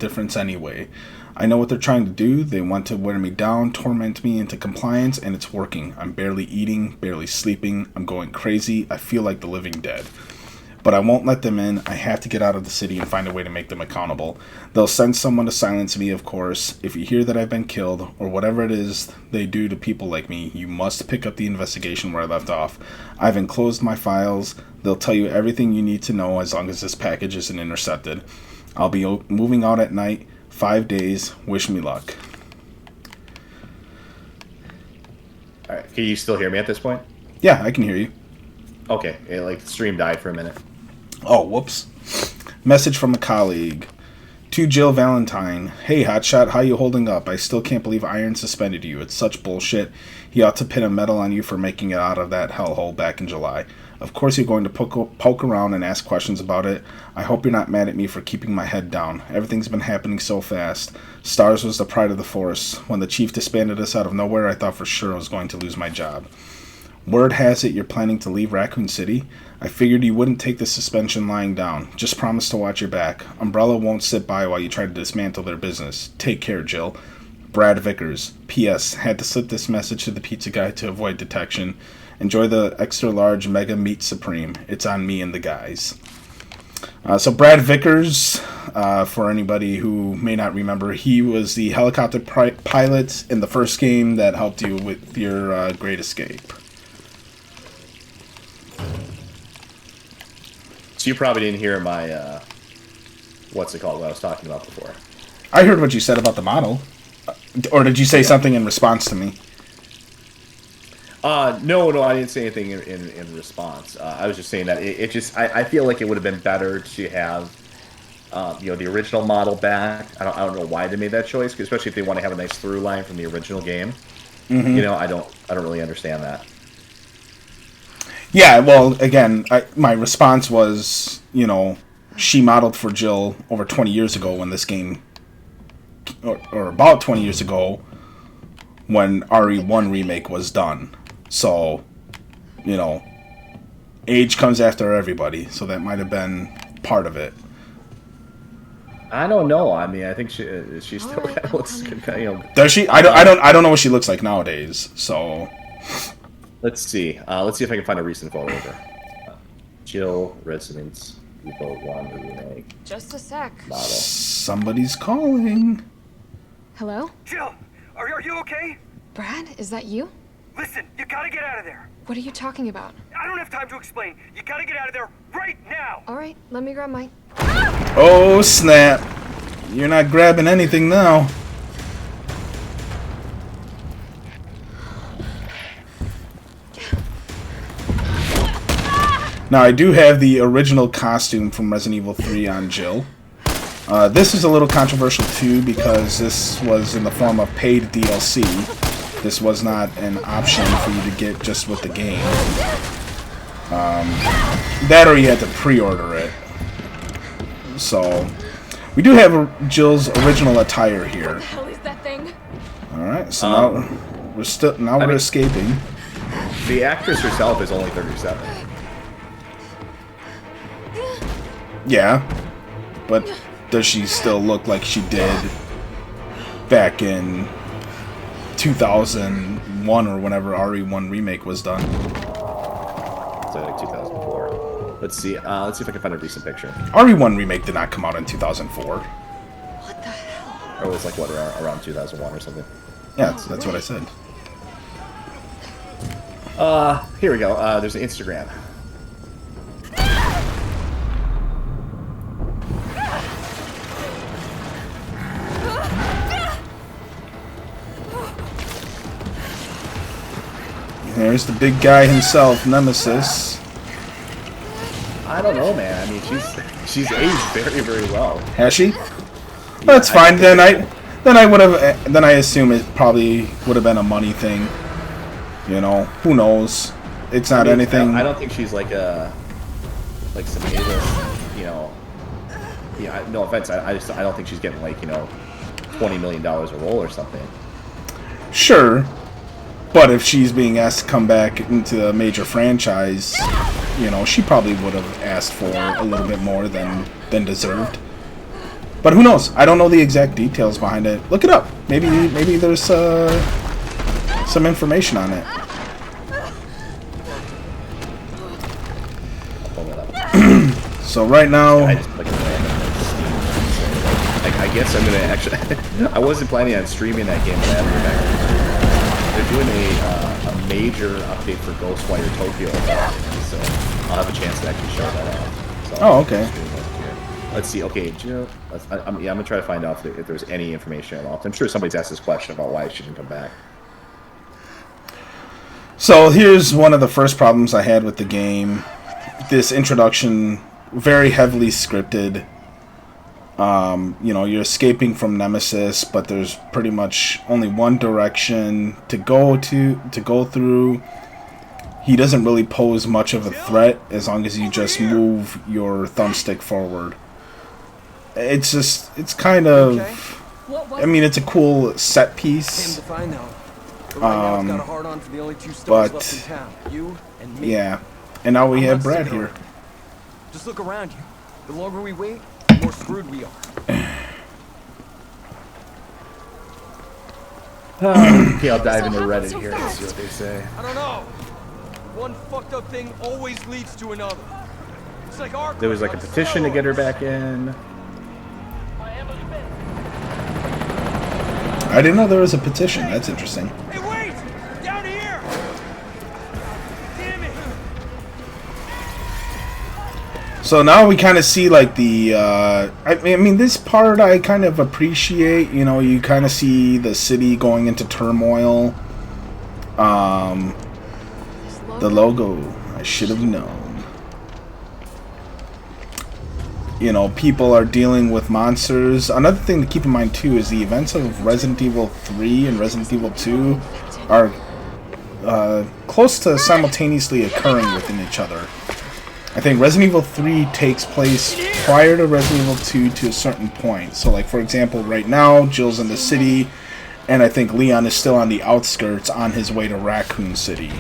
difference anyway. I know what they're trying to do. They want to wear me down, torment me into compliance, and it's working. I'm barely eating, barely sleeping. I'm going crazy. I feel like the living dead. But I won't let them in. I have to get out of the city and find a way to make them accountable. They'll send someone to silence me, of course. If you hear that I've been killed, or whatever it is they do to people like me, you must pick up the investigation where I left off. I've enclosed my files. They'll tell you everything you need to know as long as this package isn't intercepted. I'll be moving out at night. 5 days. Wish me luck. Alright, can you still hear me at this point? Yeah, I can hear you. Okay, the stream died for a minute. Oh, whoops. Message from a colleague. To Jill Valentine. Hey, Hotshot, how you holding up? I still can't believe Iron suspended you. It's such bullshit. He ought to pin a medal on you for making it out of that hellhole back in July. Of course you're going to poke around and ask questions about it. I hope you're not mad at me for keeping my head down. Everything's been happening so fast. Stars was the pride of the force. When the chief disbanded us out of nowhere, I thought for sure I was going to lose my job. Word has it you're planning to leave Raccoon City. I figured you wouldn't take the suspension lying down. Just promise to watch your back. Umbrella won't sit by while you try to dismantle their business. Take care, Jill. Brad Vickers. P.S. Had to slip this message to the pizza guy to avoid detection. Enjoy the extra large Mega Meat Supreme. It's on me and the guys. So Brad Vickers, for anybody who may not remember, he was the helicopter pilot in the first game that helped you with your Great Escape. So you probably didn't hear my, what's it called, what I was talking about before. I heard what you said about the model. Or did you say something in response to me? No, I didn't say anything in response. I was just saying that I feel like it would have been better to have, the original model back. I don't know why they made that choice, especially if they want to have a nice through line from the original game. Mm-hmm. I don't really understand that. Yeah, well, again, my response was, she modeled for Jill over 20 years ago when this game, or about 20 years ago, when RE1 Remake was done. So, age comes after everybody, so that might have been part of it. I don't know. I mean, I think she still kind of looks, Does she? I don't know what she looks like nowadays. So, let's see. Let's see if I can find a recent photo of her. Jill Residence Evo 1 Remake. Just a sec. Model. Somebody's calling. Hello? Jill, are you okay? Brad, is that you? Listen, you gotta get out of there. What are you talking about? I don't have time to explain. You gotta get out of there right now. All right, let me grab my... Oh, snap. You're not grabbing anything now. Now, I do have the original costume from Resident Evil 3 on Jill. This is a little controversial, too, because this was in the form of paid DLC. This was not an option for you to get just with the game. That or you had to pre-order it. So, we do have Jill's original attire here. What the hell is that thing? Alright, so now we're escaping. The actress herself is only 37. Yeah, but does she still look like she did back in 2001 or whenever RE1 Remake was done? So like 2004. Let's see if I can find a recent picture. RE1 Remake did not come out in 2004. What the hell? Or it was like, what, around 2001 or something? Yeah, that's what I said. Here we go. There's an Instagram. There's the big guy himself, Nemesis. I don't know, man. I mean, she's aged very, very well. Has she? That's fine. Then I assume it probably would have been a money thing. Who knows? It's not anything. I don't think she's like some A-list, Yeah, no offense. I don't think she's getting like $20 million a roll or something. Sure. But if she's being asked to come back into a major franchise, she probably would have asked for a little bit more than deserved. But who knows? I don't know the exact details behind it. Look it up. Maybe there's some information on it. So right now, I just clicked it. I guess I'm gonna actually. I wasn't planning on streaming that game, but I have to go back. They're doing a major update for Ghostwire Tokyo, so I'll have a chance to actually show that off. So Oh, okay. Let's see. Okay, I'm gonna try to find out if there's any information at all. I'm sure somebody's asked this question about why it shouldn't come back. so here's one of the first problems I had with the game. This introduction, very heavily scripted. You know, you're escaping from Nemesis, but there's pretty much only one direction to go through. He doesn't really pose much of a threat as long as you just move your thumbstick forward. It's kind of, I mean, it's a cool set piece. But yeah, and now we have Brad here. Just look around you. The longer we wait, the more screwed we are. Okay, I'll dive into Reddit here and see what they say. I don't know. One fucked up thing always leads to another. It's like our There was like a petition to get her back in. I didn't know there was a petition. That's interesting. Hey, wait! Down here! Damn it! So now we kind of see like the, I mean, this part I kind of appreciate. You know, you kind of see the city going into turmoil. The logo, I should have known. You know, people are dealing with monsters. Another thing to keep in mind too is the events of Resident Evil 3 and Resident Evil 2 are close to simultaneously occurring within each other. I think Resident Evil 3 takes place prior to Resident Evil 2 to a certain point. So like, for example, right now Jill's in the city, and I think Leon is still on the outskirts on his way to Raccoon City.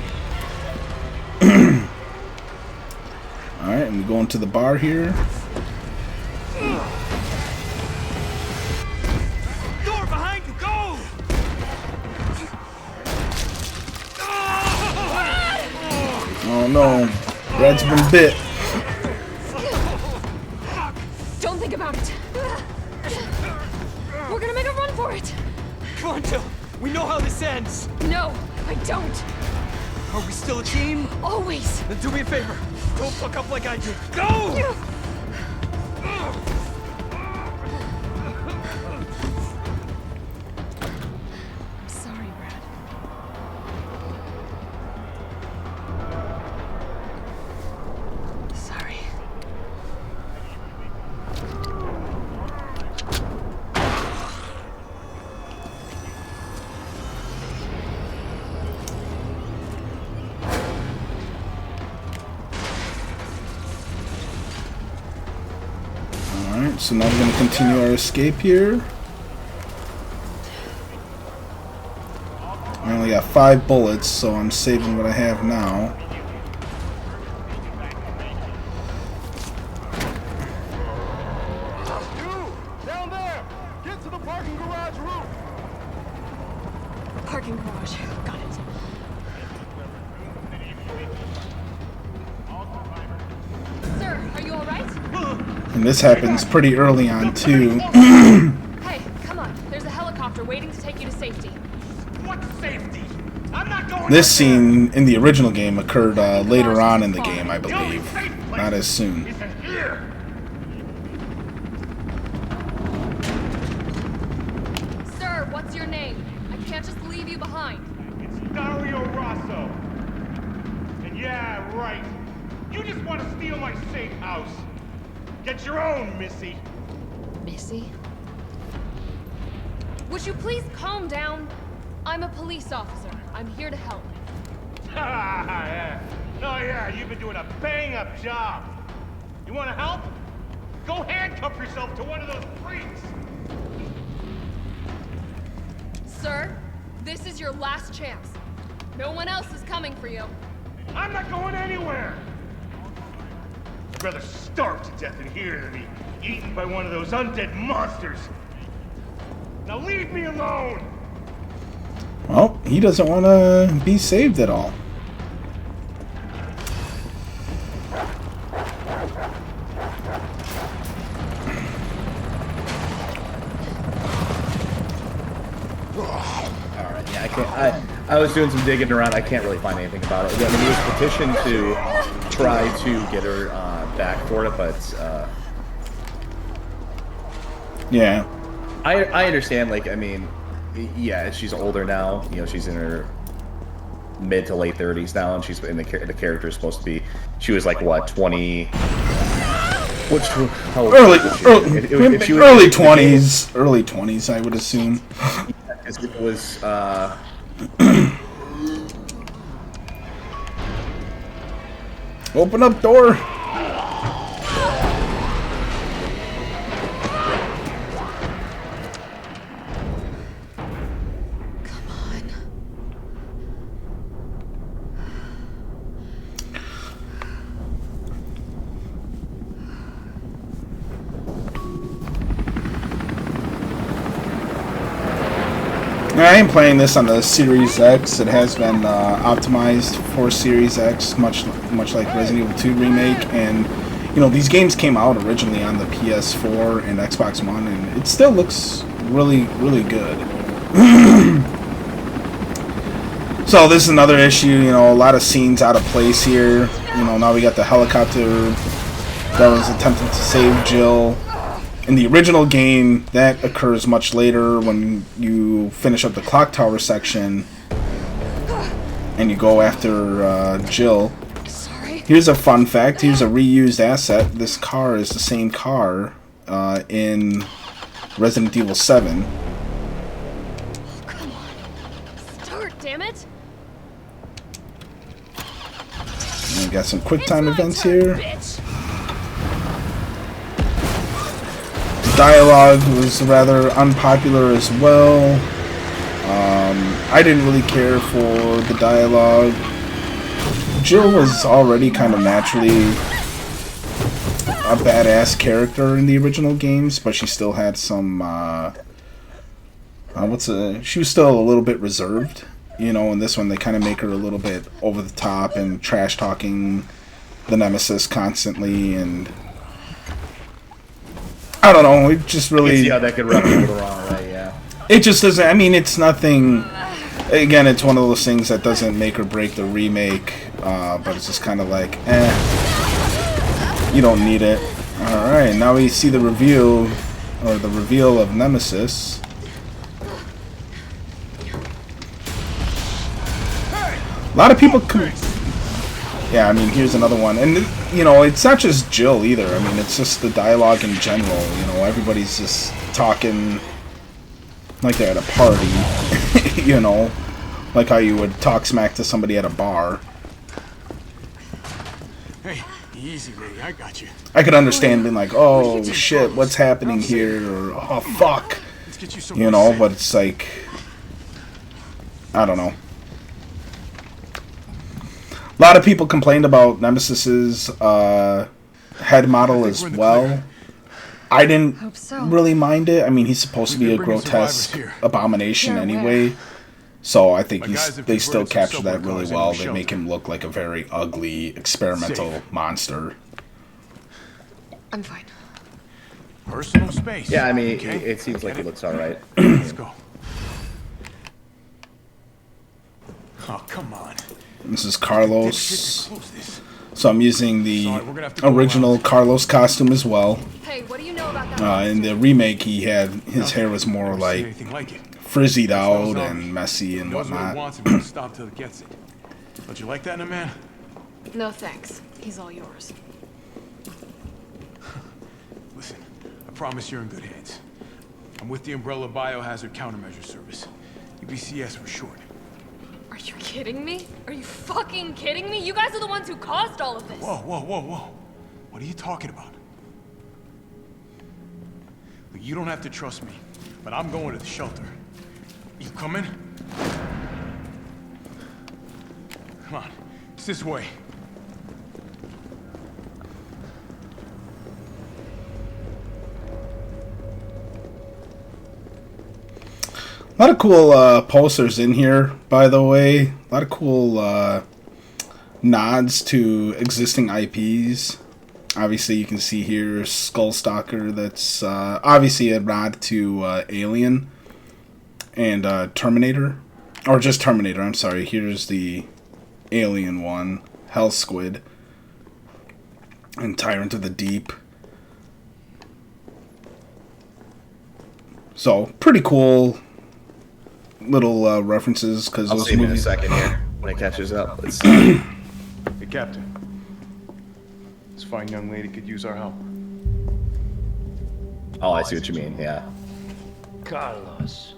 Alright, and we go into the bar here. Door behind you, go! Oh no, Brad's been bit. Don't think about it. We're gonna make a run for it. Come on, Jill. We know how this ends. No, I don't. Are we still a team? Always. Then do me a favor. Don't fuck up like I did. Go! I'm sorry, Brad. Sorry. Alright, so now we're going to continue our escape here. I only got 5 bullets, so I'm saving what I have now. You! Down there! Get to the parking garage roof! Parking garage. Got it. Sir, are you alright? And this happens pretty early on too. Hey, come on. There's a helicopter waiting to take you to safety. What safety? I'm not going. This scene in the original game occurred later on in the game, I believe. Not as soon. Isn't here. Sir, what's your name? I can't just leave you behind. It's Dario Rosso. And yeah, right. You just want to steal my safe house. Get your own, Missy. Missy? Would you please calm down? I'm a police officer. I'm here to help. Yeah. Oh yeah, you've been doing a bang-up job. You want to help? Go handcuff yourself to one of those freaks. Sir, this is your last chance. No one else is coming for you. I'm not going anywhere. I'd rather starve to death in here than be eaten by one of those undead monsters. Now leave me alone! Well, he doesn't want to be saved at all. Alright, yeah, I can't. I was doing some digging around. I can't really find anything about it. I mean, there was a petition to try to get her back for it, but Yeah. I understand. Like, I mean, yeah, she's older now. You know, she's in her mid to late 30s now, and she's in the character is supposed to be. She was like what 20. Which Early early 20s. Early 20s, I would assume. It was. Open up door. I am playing this on the Series X. It has been optimized for Series X, much like Resident Evil 2 Remake. And you know, these games came out originally on the PS4 and Xbox One, and it still looks really, really good. So this is another issue. You know, a lot of scenes out of place here. You know, now we got the helicopter that was attempting to save Jill. In the original game, that occurs much later when you finish up the clock tower section and you go after Jill. Sorry. Here's a fun fact. Here's a reused asset. This car is the same car in Resident Evil 7. Oh, come on. Start, damn it. And we got some quick time It's my events turn, here. bitch. Dialogue was rather unpopular as well. I didn't really care for the dialogue. Jill was already kind of naturally a badass character in the original games, but she still had some she was still a little bit reserved. You know, in this one they kind of make her a little bit over the top and trash talking the Nemesis constantly, and I don't know, it just really... You can see how that could rub people the wrong way, yeah. It just doesn't... I mean, it's nothing... Again, it's one of those things that doesn't make or break the remake, but it's just kind of like, you don't need it. Alright, now we see the reveal of Nemesis. A lot of people... Yeah, I mean, here's another one. And, you know, it's not just Jill either. I mean, it's just the dialogue in general. You know, everybody's just talking like they're at a party. You know, like how you would talk smack to somebody at a bar. Hey, easy, lady. I got you. I could understand being like, oh, shit, what's happening here? Or, oh, fuck. Let's get you You know, but it's like... I don't know. A lot of people complained about Nemesis's head model as well. I didn't really mind it. I mean, he's supposed to be a grotesque abomination anyway. So I think they still capture that really well. They make him look like a very ugly, experimental monster. I'm fine. Personal space. Yeah, I mean, it seems like he looks alright. Let's go. Oh, come on. This is Carlos. So I'm using the original Carlos costume as well. Hey, what do you know about that? In the remake, his hair was more like frizzied out and messy and whatnot. Stop till it gets it. Don't you like that in a man? No thanks. He's all yours. Listen, I promise you're in good hands. I'm with the Umbrella Biohazard Countermeasure Service. UBCS for short. Are you kidding me? Are you fucking kidding me? You guys are the ones who caused all of this. Whoa, whoa, whoa, whoa. What are you talking about? Look, you don't have to trust me, but I'm going to the shelter. You coming? Come on, it's this way. A lot of cool posters in here, by the way. A lot of cool nods to existing IPs. Obviously, you can see here Skullstalker. That's obviously a nod to Alien and Terminator. Or just Terminator, I'm sorry. Here's the Alien one. Hell Squid. And Tyrant of the Deep. So, pretty cool little references. Cause I'll those see you in a movies... second here when it catches up. Let's see. Hey, Captain. This fine young lady could use our help. Oh, I see what you mean, yeah. Carlos,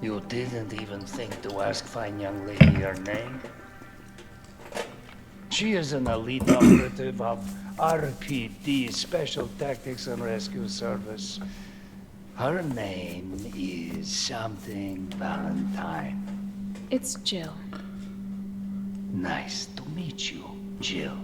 you didn't even think to ask fine young lady her name? She is an elite operative of RPD, Special Tactics and Rescue Service. Her name is something Valentine. It's Jill. Nice to meet you, Jill.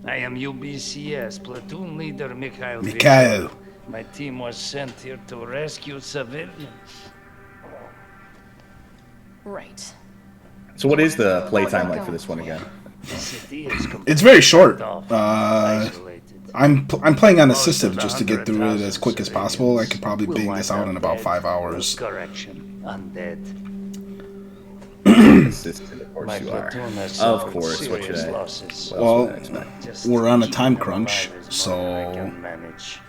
I am UBCS platoon leader Mikhail. Mikhail. My team was sent here to rescue civilians. Right. So what is the playtime like for this one again? The city is It's very short. isolated. I'm playing on assistive just to get through it as quick as possible. I could probably bang this out in about 5 hours. Correction, undead. Assistant, of course My you are. platoon has Of suffered course, what should serious I? losses. Well, Just we're on a keeping time them crunch, alive is so more than I can manage.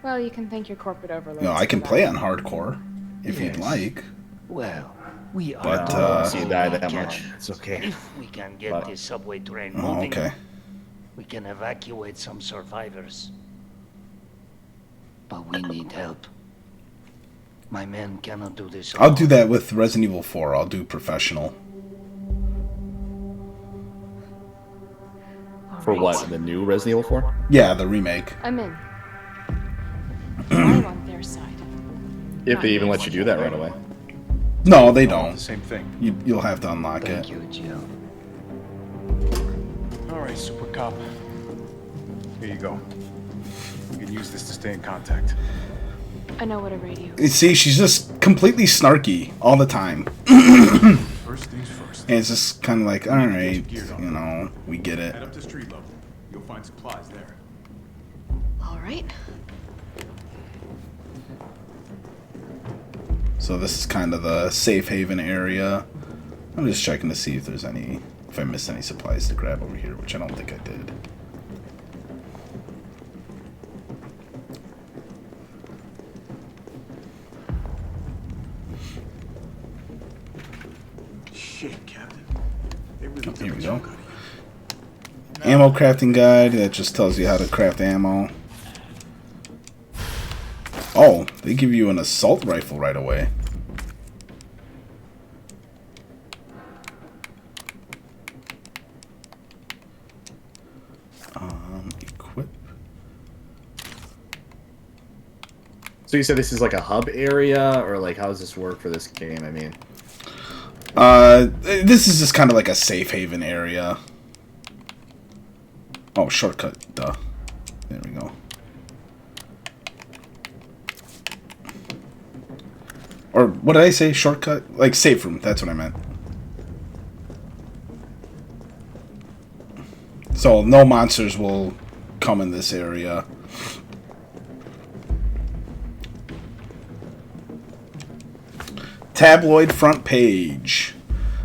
Well, you can thank your corporate overlords. I can for play that. on hardcore if you'd like. Well, we are But, doing uh, See you all die we that can. much. It's okay. If we can get But- this subway train Oh, moving, okay. we can evacuate some survivors. But we need help. My men cannot do this I'll alone. do that with Resident Evil 4. I'll do professional. All For right. what? The new Resident Evil 4? Yeah, the remake. I'm in. I'm on their side. If they even let you do that right away. No, they The don't. same thing. You'll have to unlock Thank it. you, Jill. All right, Super Cop. Here you go. You can use this to stay in contact. I know what a radio is. You see, she's just completely snarky all the time. First things first. And it's just kind of like, all right, we get it. Head up to street level. You'll find supplies there. All right. So this is kind of the safe haven area. I'm just checking to see if I missed any supplies to grab over here, which I don't think I did. Shit, Captain. They really Here took we a go. chunk out of you. Ammo crafting guide, that just tells you how to craft ammo. Oh, they give you an assault rifle right away. Equip. So you said this is like a hub area, or like how does this work for this game? I mean, This is just kind of like a safe haven area. Oh, shortcut, duh. There we go. Or what did I say? Shortcut? Like safe room, that's what I meant. So no monsters will come in this area. Tabloid front page.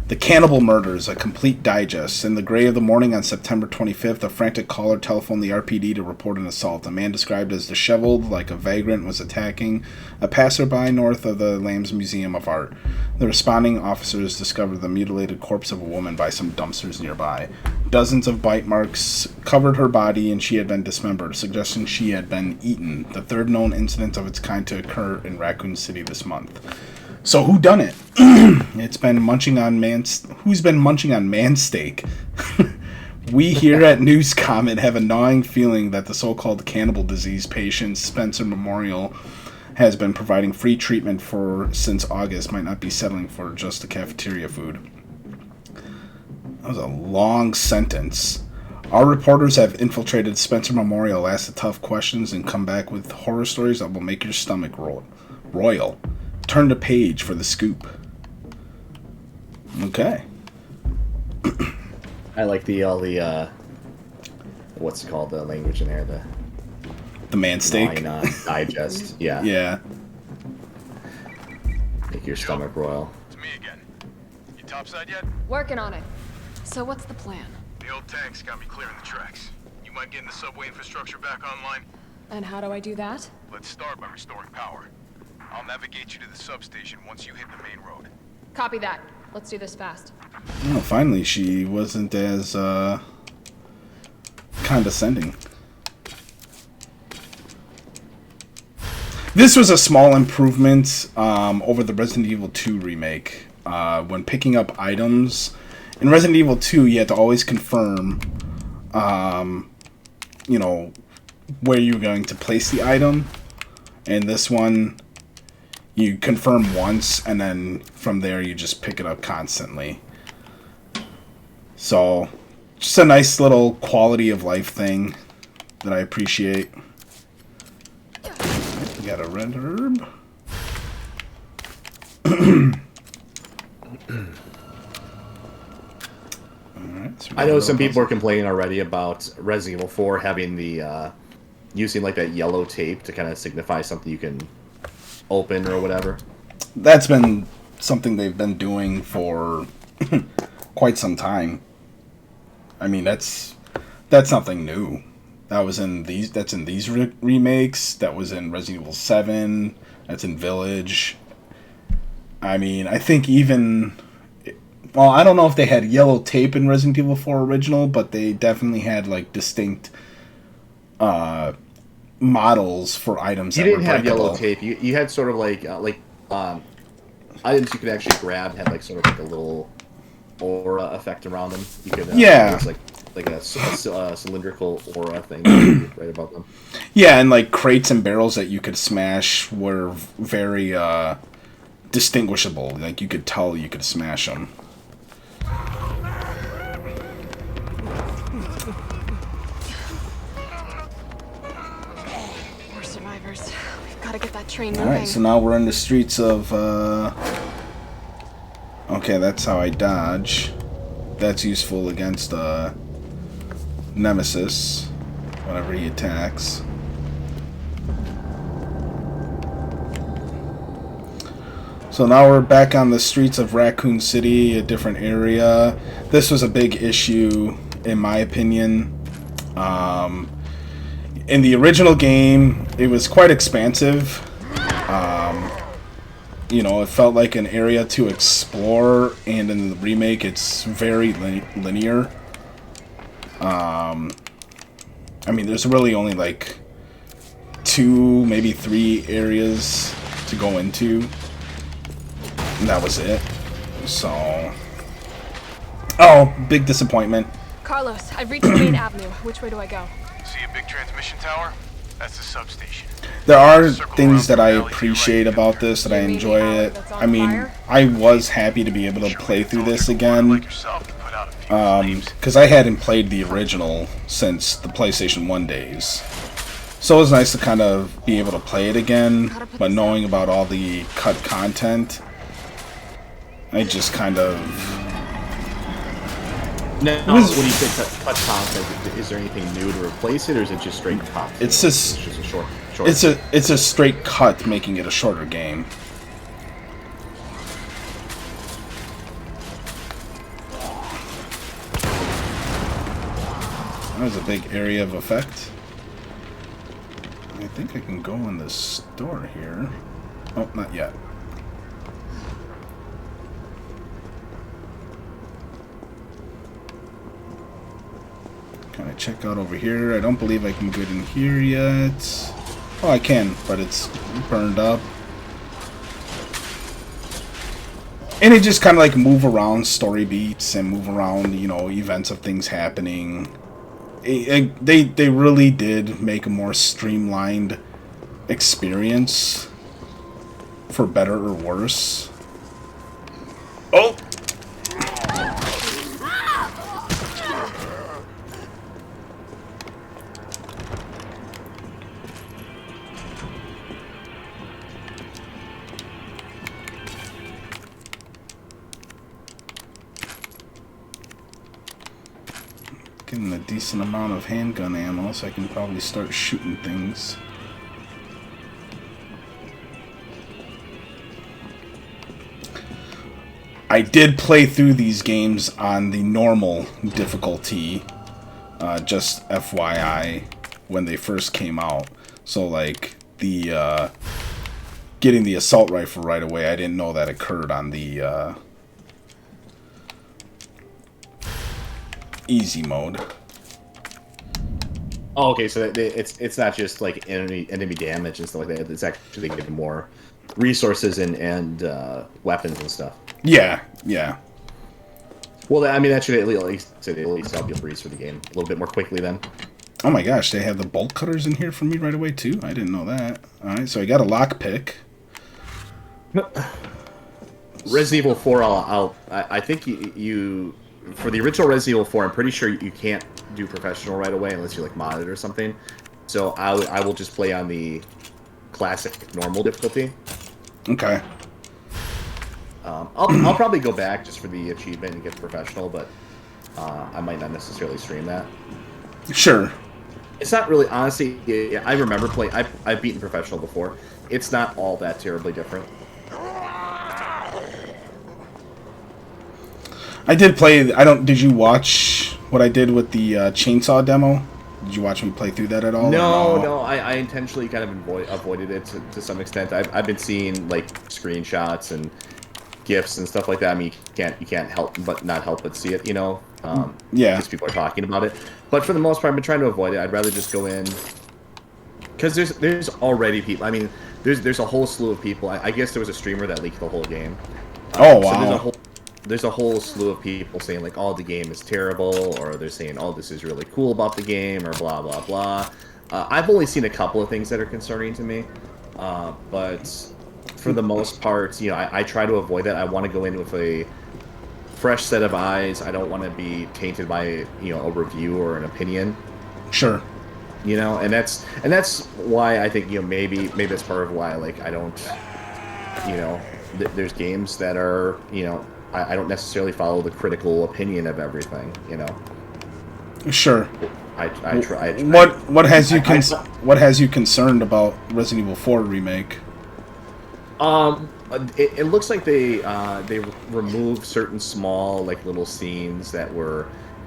The Cannibal Murders, a complete digest. In the gray of the morning on September 25th, a frantic caller telephoned the RPD to report an assault. A man described as disheveled, like a vagrant, was attacking a passerby north of the Lamb's Museum of Art. The responding officers discovered the mutilated corpse of a woman by some dumpsters nearby. Dozens of bite marks covered her body, and she had been dismembered, suggesting she had been eaten. The third known incident of its kind to occur in Raccoon City this month. So who done it? It's been munching on who's been munching on man steak? We here at News Comment have a gnawing feeling that the so-called cannibal disease patient Spencer Memorial has been providing free treatment for since August might not be settling for just the cafeteria food. That was a long sentence. Our reporters have infiltrated Spencer Memorial, asked the tough questions, and come back with horror stories that will make your stomach Royal. Turn the page for the scoop. Okay. I like all the what's it called, the language in there, The man steak. Digest. Yeah. Yeah. Make your stomach royal. It's me again. You topside yet? Working on it. So what's the plan? The old tanks got me clearing the tracks. You mind getting the subway infrastructure back online? And how do I do that? Let's start by restoring power. I'll navigate you to the substation once you hit the main road. Copy that. Let's do this fast. Oh, finally, she wasn't as condescending. This was a small improvement over the Resident Evil 2 remake. When picking up items in Resident Evil 2, you had to always confirm, you know, where you're going to place the item. And this one, you confirm once, and then from there you just pick it up constantly. So, just a nice little quality of life thing that I appreciate. We got a red herb. Alright, so I know some people are complaining already about Resident Evil 4 having the using like that yellow tape to kind of signify something you can open or whatever. That's been something they've been doing for quite some time. I mean, that's nothing new. That's in these remakes. That was in Resident Evil 7. That's in Village. I mean, I think even... Well, I don't know if they had yellow tape in Resident Evil 4 original, but they definitely had, like, distinct models for items that were breakable. You didn't have yellow tape. You had sort of like items you could actually grab had, like, sort of like a little aura effect around them. You could, yeah. It's like a cylindrical aura thing right above them. Yeah, and, like, crates and barrels that you could smash were very distinguishable. Like, you could tell you could smash them. We're survivors. We've got to get that train moving. Alright, so now we're in the streets of, Okay, that's how I dodge. That's useful against, Nemesis whenever he attacks. So now we're back on the streets of Raccoon City, a different area. This was a big issue, in my opinion. In the original game, it was quite expansive. You know, it felt like an area to explore, and in the remake, it's very linear. I mean, there's really only like 2, maybe 3 areas to go into. And that was it. So... Oh, big disappointment. Carlos, I've reached the main avenue. Which way do I go? See a big transmission tower? That's the substation. There are things that I appreciate about this, that I enjoy it. I mean, I was happy to be able to play through this again. Because I hadn't played the original since the PlayStation 1 days. So it was nice to kind of be able to play it again, but knowing about all the cut content, I just kind of... Now, when you say cut content, is there anything new to replace it, or is it just straight cut? It's just a short. It's a straight cut, making it a shorter game. That was a big area of effect. I think I can go in the store here. Oh, not yet. Kind of check out over here. I don't believe I can get in here yet. Oh, I can, but it's burned up. And it just kind of like move around story beats and move around, you know, events of things happening. They really did make a more streamlined experience, for better or worse. Oh! Getting a decent amount of handgun ammo, so I can probably start shooting things. I did play through these games on the normal difficulty, just FYI, when they first came out. So, like, the getting the assault rifle right away, I didn't know that occurred on the easy mode. Oh, okay, so it's not just like enemy damage and stuff like that. It's actually getting more resources and weapons and stuff. Yeah, yeah. Well, I mean, that should at least help you breeze through the game a little bit more quickly then. Oh my gosh, they have the bolt cutters in here for me right away too? I didn't know that. Alright, so I got a lockpick. Resident Evil 4, I think you for the original Resident Evil 4, I'm pretty sure you can't do professional right away unless you like mod it or something. So I will just play on the classic normal difficulty. Okay. I'll probably go back just for the achievement and get professional, but I might not necessarily stream that. Sure. It's not really, honestly, yeah, I remember playing, I've beaten professional before. It's not all that terribly different. I did play, did you watch what I did with the chainsaw demo? Did you watch me play through that at all? No, I intentionally kind of avoided it to some extent. I've been seeing, like, screenshots and GIFs and stuff like that. I mean, you can't help but see it, you know? Yeah. Because people are talking about it. But for the most part, I've been trying to avoid it. I'd rather just go in, because there's already people. I mean, there's a whole slew of people. I guess there was a streamer that leaked the whole game. Oh, wow. So there's a whole slew of people saying, like, oh, the game is terrible, or they're saying, oh, this is really cool about the game, or blah, blah, blah. I've only seen a couple of things that are concerning to me, but for the most part, you know, I try to avoid that. I want to go in with a fresh set of eyes. I don't want to be tainted by, you know, a review or an opinion. Sure. You know, and that's why I think, you know, maybe that's part of why, like, I don't, you know, there's games that are, you know, I don't necessarily follow the critical opinion of everything, you know. Sure. I try. What has you concerned about Resident Evil 4 Remake? It looks like they removed certain small, like, little scenes that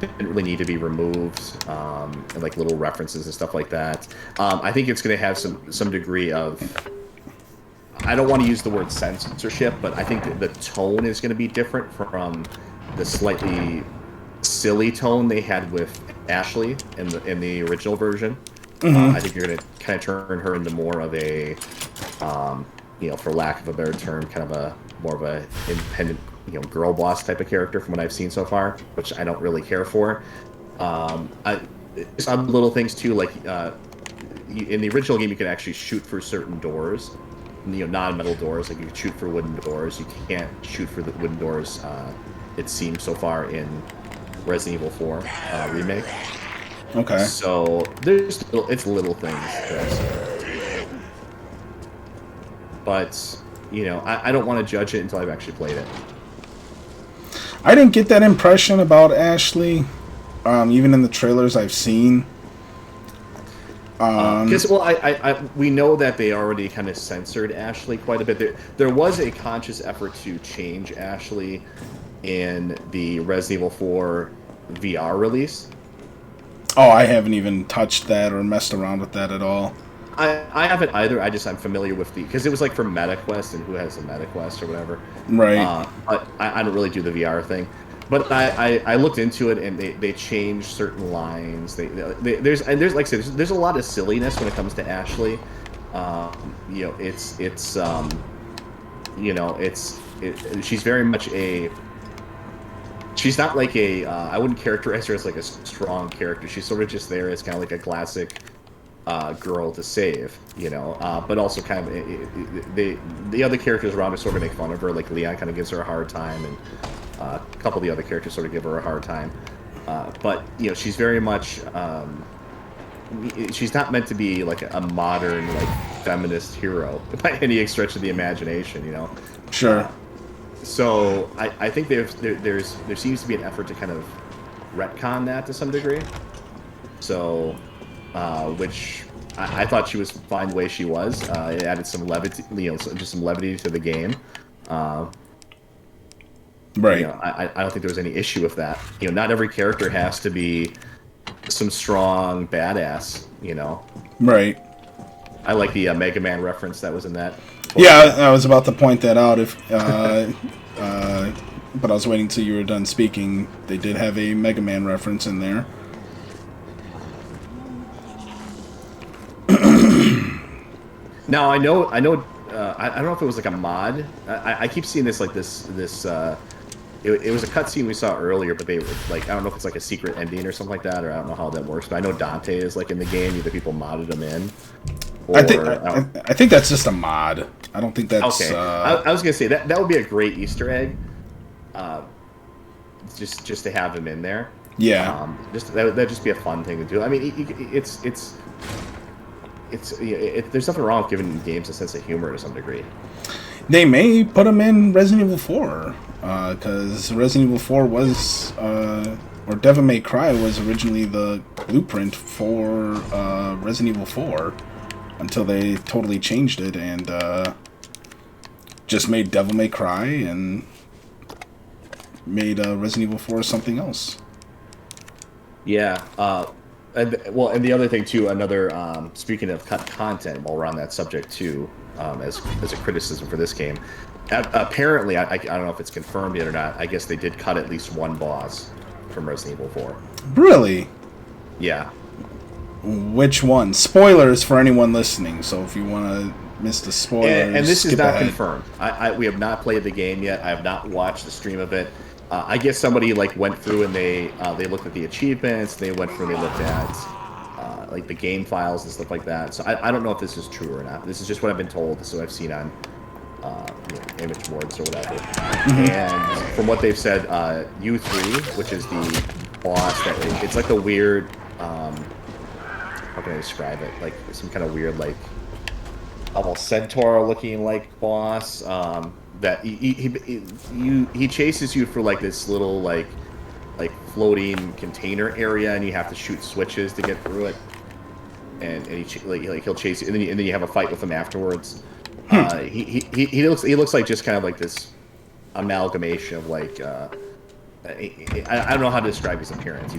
didn't really need to be removed, and, like, little references and stuff like that. I think it's going to have some degree of, I don't want to use the word censorship, but I think the tone is going to be different from the slightly silly tone they had with Ashley in the original version. Mm-hmm. I think you're going to kind of turn her into more of a, you know, for lack of a better term, kind of more of a independent, you know, girl boss type of character from what I've seen so far, which I don't really care for. Some little things too, like in the original game, you could actually shoot for certain doors. You know, non-metal doors, like you can shoot for wooden doors. You can't shoot for the wooden doors, it seems so far in Resident Evil 4 Remake. Okay. So it's little things. But, you know, I don't want to judge it until I've actually played it. I didn't get that impression about Ashley, even in the trailers I've seen. Because we know that they already kind of censored Ashley quite a bit. There was a conscious effort to change Ashley in the Resident Evil 4 VR release. Oh, I haven't even touched that or messed around with that at all. I haven't either. I'm familiar with because it was like for MetaQuest, and who has a MetaQuest or whatever. Right. But I don't really do the VR thing. But I looked into it, and they changed certain lines. There's like I said, there's a lot of silliness when it comes to Ashley. You know, she's very much she's not like I wouldn't characterize her as like a strong character. She's sort of just there as kind of like a classic girl to save, you know. But also kind of the other characters around her sort of make fun of her. Like Leon kind of gives her a hard time, and a couple of the other characters sort of give her a hard time. But, you know, she's very much... she's not meant to be, like, a modern, like, feminist hero by any stretch of the imagination, you know? Sure. So, I think there seems to be an effort to kind of retcon that to some degree. So, which I thought she was fine the way she was. It added some levity, just some levity to the game. Right. I don't think there was any issue with that. Not every character has to be some strong badass. Right. I like the Mega Man reference that was in that. Yeah, I was about to point that out. But I was waiting till you were done speaking. They did have a Mega Man reference in there. Now I know. I don't know if it was like a mod. I keep seeing this like this. It was a cutscene we saw earlier, but they like I don't know if it's like a secret ending or something like that, or I don't know how that works. But I know Dante is like in the game. Either people modded him in. Or, I think that's just a mod. I don't think that's okay. I was gonna say that would be a great Easter egg. Just to have him in there. Yeah. That'd just be a fun thing to do. I mean, there's nothing wrong with giving games a sense of humor to some degree. They may put him in Resident Evil 4, because Resident Evil 4 was, or Devil May Cry was originally the blueprint for Resident Evil 4, until they totally changed it and just made Devil May Cry and made Resident Evil 4 something else. Yeah. And the other thing too, speaking of cut content, while we're on that subject too, as a criticism for this game, apparently I don't know if it's confirmed yet or not. I guess they did cut at least one boss from Resident Evil 4. Really? Yeah. Which one? Spoilers for anyone listening. So if you want to miss the spoilers, and this is not ahead. confirmed. We have not played the game yet. I have not watched the stream of it. I guess somebody went through and they looked at the achievements. They went through and they looked at the game files and stuff like that. So I don't know if this is true or not. This is just what I've been told. So I've seen on image boards or whatever. Mm-hmm. And from what they've said, U3, which is the boss, it's like a weird. How can I describe it? Like some kind of weird, almost centaur-looking boss. That he chases you for this little floating container area, and you have to shoot switches to get through it. And he'll chase you, and then you have a fight with him afterwards. He looks like just kind of this amalgamation of I don't know how to describe his appearance.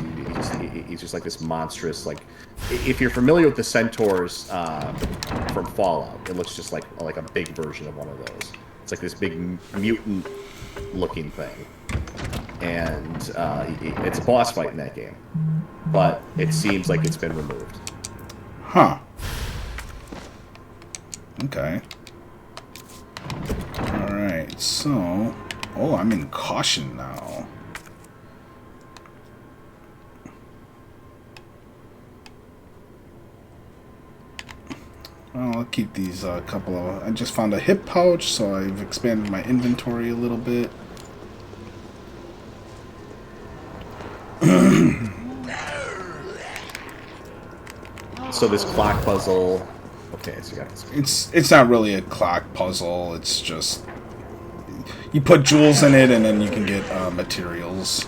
He's just like this monstrous if you're familiar with the centaurs from Fallout, it looks just like a big version of one of those. It's like this big mutant-looking thing, and it's a boss fight in that game, but it seems like it's been removed. Huh. Okay. Alright, so... Oh, I'm in caution now. Well, I'll keep these couple of... I just found a hip pouch, so I've expanded my inventory a little bit. So this clock puzzle... Okay, so you got this. It's not really a clock puzzle, it's just... You put jewels in it, and then you can get materials.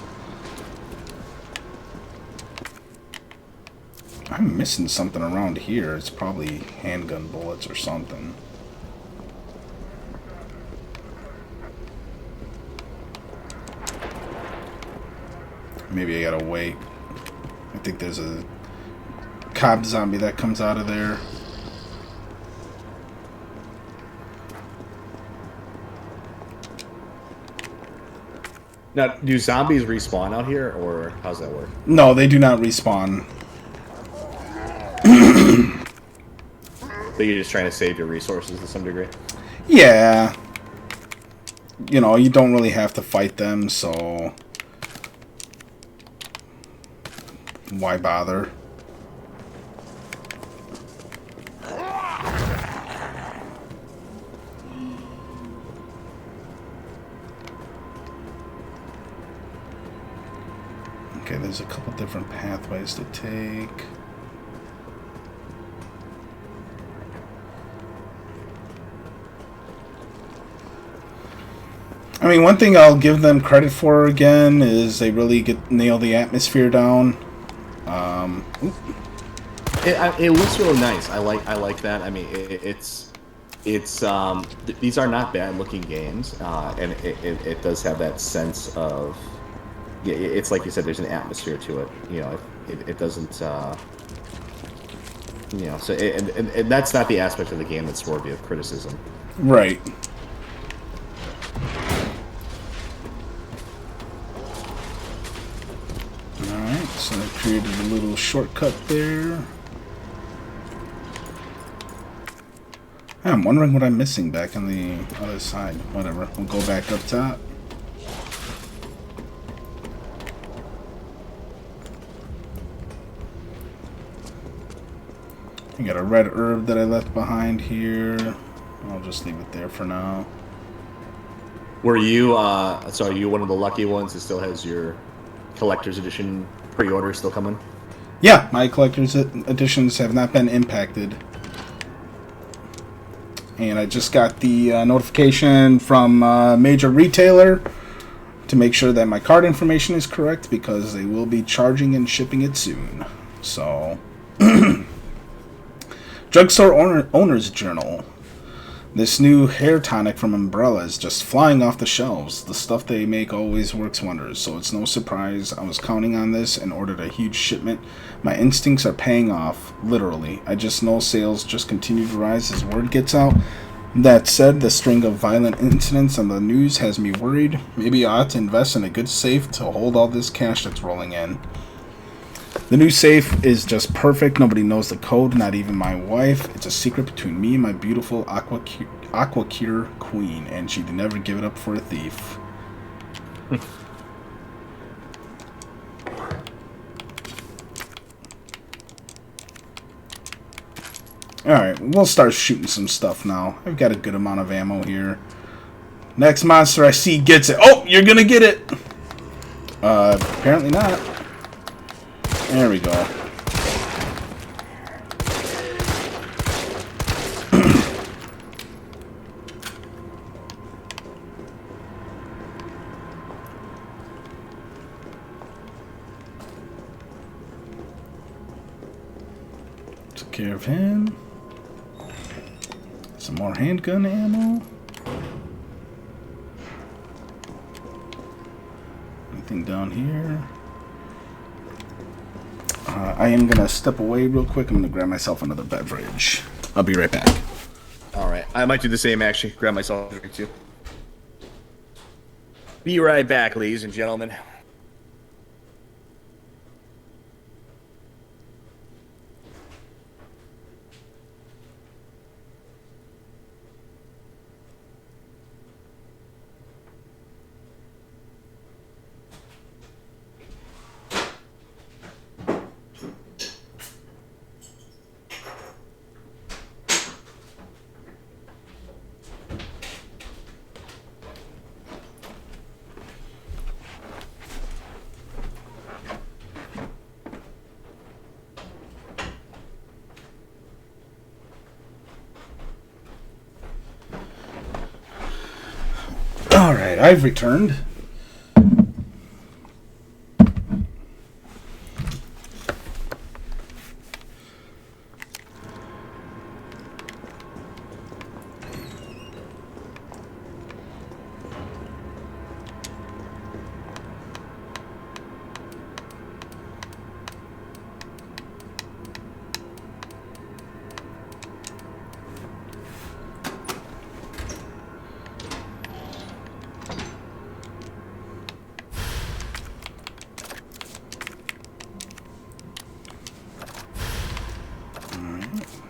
I'm missing something around here. It's probably handgun bullets or something. Maybe I gotta wait. I think there's a cop zombie that comes out of there. Now, do zombies respawn out here, or how's that work? No, they do not respawn. So you're just trying to save your resources to some degree? Yeah. You know, you don't really have to fight them, so... Why bother? Okay, there's a couple different pathways to take. I mean, one thing I'll give them credit for again is they really nail the atmosphere down. It looks really nice. I like that. I mean, these are not bad looking games, and it does have that sense of, yeah, it's like you said, there's an atmosphere to it. You know, it doesn't, you know, so and that's not the aspect of the game that's worthy of criticism. Right. Alright, so I created a little shortcut there. I'm wondering what I'm missing back on the other side. Whatever, we'll go back up top. I got a red herb that I left behind here. I'll just leave it there for now. Were you, so are you one of the lucky ones that still has your collector's edition pre-order still coming? Yeah, my collector's editions have not been impacted. And I just got the notification from a major retailer to make sure that my card information is correct, because they will be charging and shipping it soon. So, Drugstore Owner's Journal. This new hair tonic from Umbrella is just flying off the shelves. The stuff they make always works wonders, so it's no surprise I was counting on this and ordered a huge shipment. My instincts are paying off, literally. I just know sales just continue to rise as word gets out. That said, the string of violent incidents on the news has me worried. Maybe I ought to invest in a good safe to hold all this cash that's rolling in. The new safe is just perfect. Nobody knows the code, not even my wife. It's a secret between me and my beautiful Aquacure queen, and she'd never give it up for a thief. Alright, we'll start shooting some stuff now. I've got a good amount of ammo here. Next monster I see gets it. Oh, you're gonna get it! Apparently not. There we go. Took care of him. Some more handgun ammo. Anything down here? I am going to step away real quick. I'm going to grab myself another beverage. I'll be right back. Alright, I might do the same actually. Grab myself a drink too. Be right back, ladies and gentlemen. Alright, I've returned.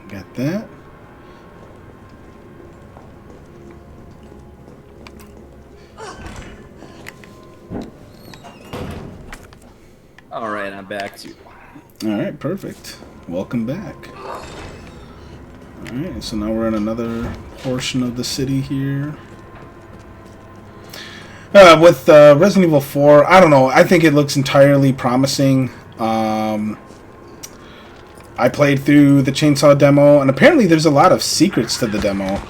Got that. Alright, I'm back too. Alright, perfect. Welcome back. Alright, so now we're in another portion of the city here. With Resident Evil 4, I don't know. I think it looks entirely promising. I played through the chainsaw demo, and apparently there's a lot of secrets to the demo.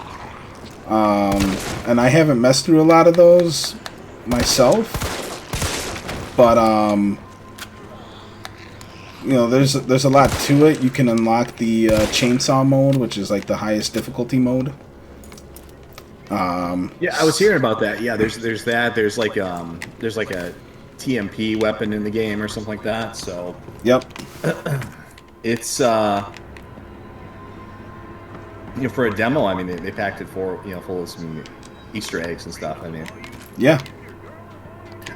And I haven't messed through a lot of those myself, but you know, there's a lot to it. You can unlock the chainsaw mode, which is like the highest difficulty mode. Yeah, I was hearing about that. Yeah, there's that. There's like a TMP weapon in the game or something like that. So Yep. it's you know, for a demo, I mean, they packed it full of some Easter eggs and stuff. I mean, Yeah.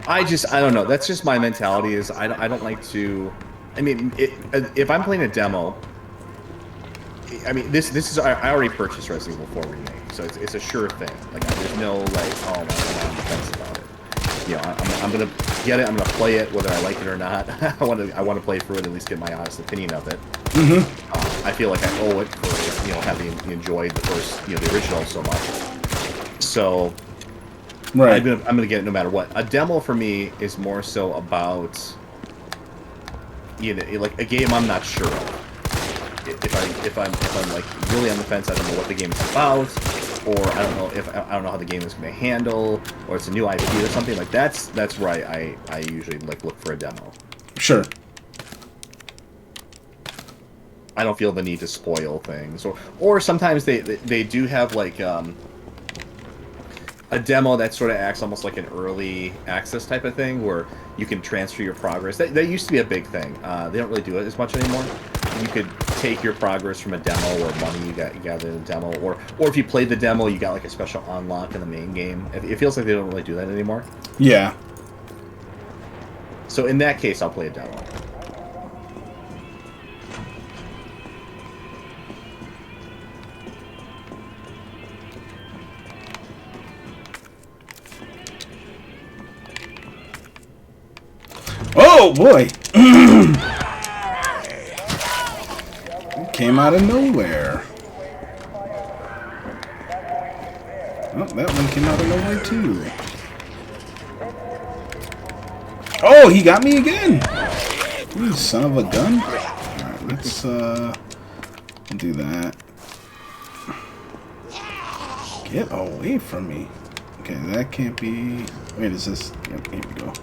I don't know. That's just my mentality. Is I don't like to. I mean, if I'm playing a demo, I mean, this is I already purchased Resident Evil 4 Remake, so it's a sure thing. Like, there's no like, oh my god, I'm defense about it. You know, I'm gonna get it. I'm gonna play it, whether I like it or not. I want to play through it, at least get my honest opinion of it. I feel like I owe it for, you know, having enjoyed the first, you know, the original so much. So, Right. I'm gonna get it no matter what. A demo for me is more so about, you know, like a game I'm not sure of. If I'm like really on the fence, I don't know what the game is about, or I don't know how the game is going to handle, or it's a new IP or something like that's where I usually like look for a demo. Sure. I don't feel the need to spoil things, or sometimes they do have like a demo that sort of acts almost like an early access type of thing, where you can transfer your progress. That used to be a big thing. They don't really do it as much anymore. You could take your progress from a demo, or money you gathered in a demo, or if you played the demo, you got like a special unlock in the main game. It feels like they don't really do that anymore. Yeah. So in that case, I'll play a demo. Oh boy! Came out of nowhere. Oh, that one came out of nowhere too. Oh, he got me again! You son of a gun. Alright, let's do that. Get away from me. Okay, that can't be. Wait, is this? Yep, here we go.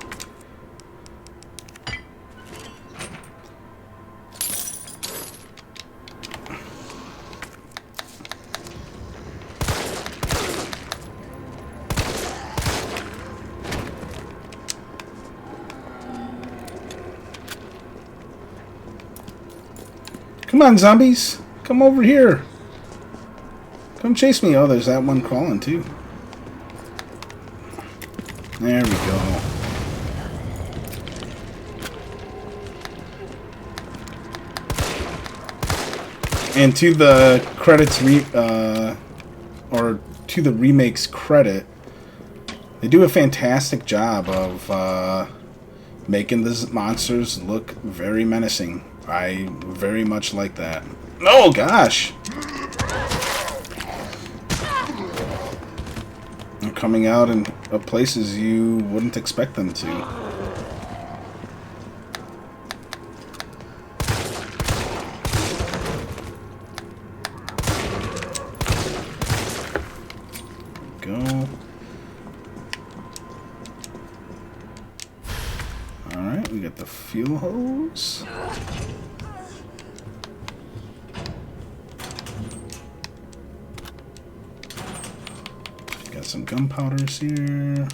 Come on, zombies. Come over here. Come chase me. Oh, there's that one crawling, too. There we go. And to the credits, or to the remake's credit, they do a fantastic job of making the monsters look very menacing. I very much like that. Oh gosh! They're coming out in places you wouldn't expect them to. Go. Alright, we got the fuel hose. Got some gunpowders here.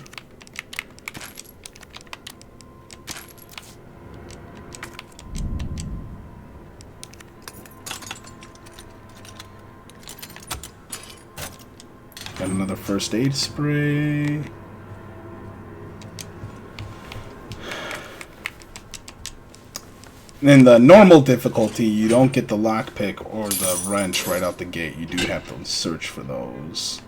Got another first aid spray. In the normal difficulty, you don't get the lockpick or the wrench right out the gate. You do have to search for those.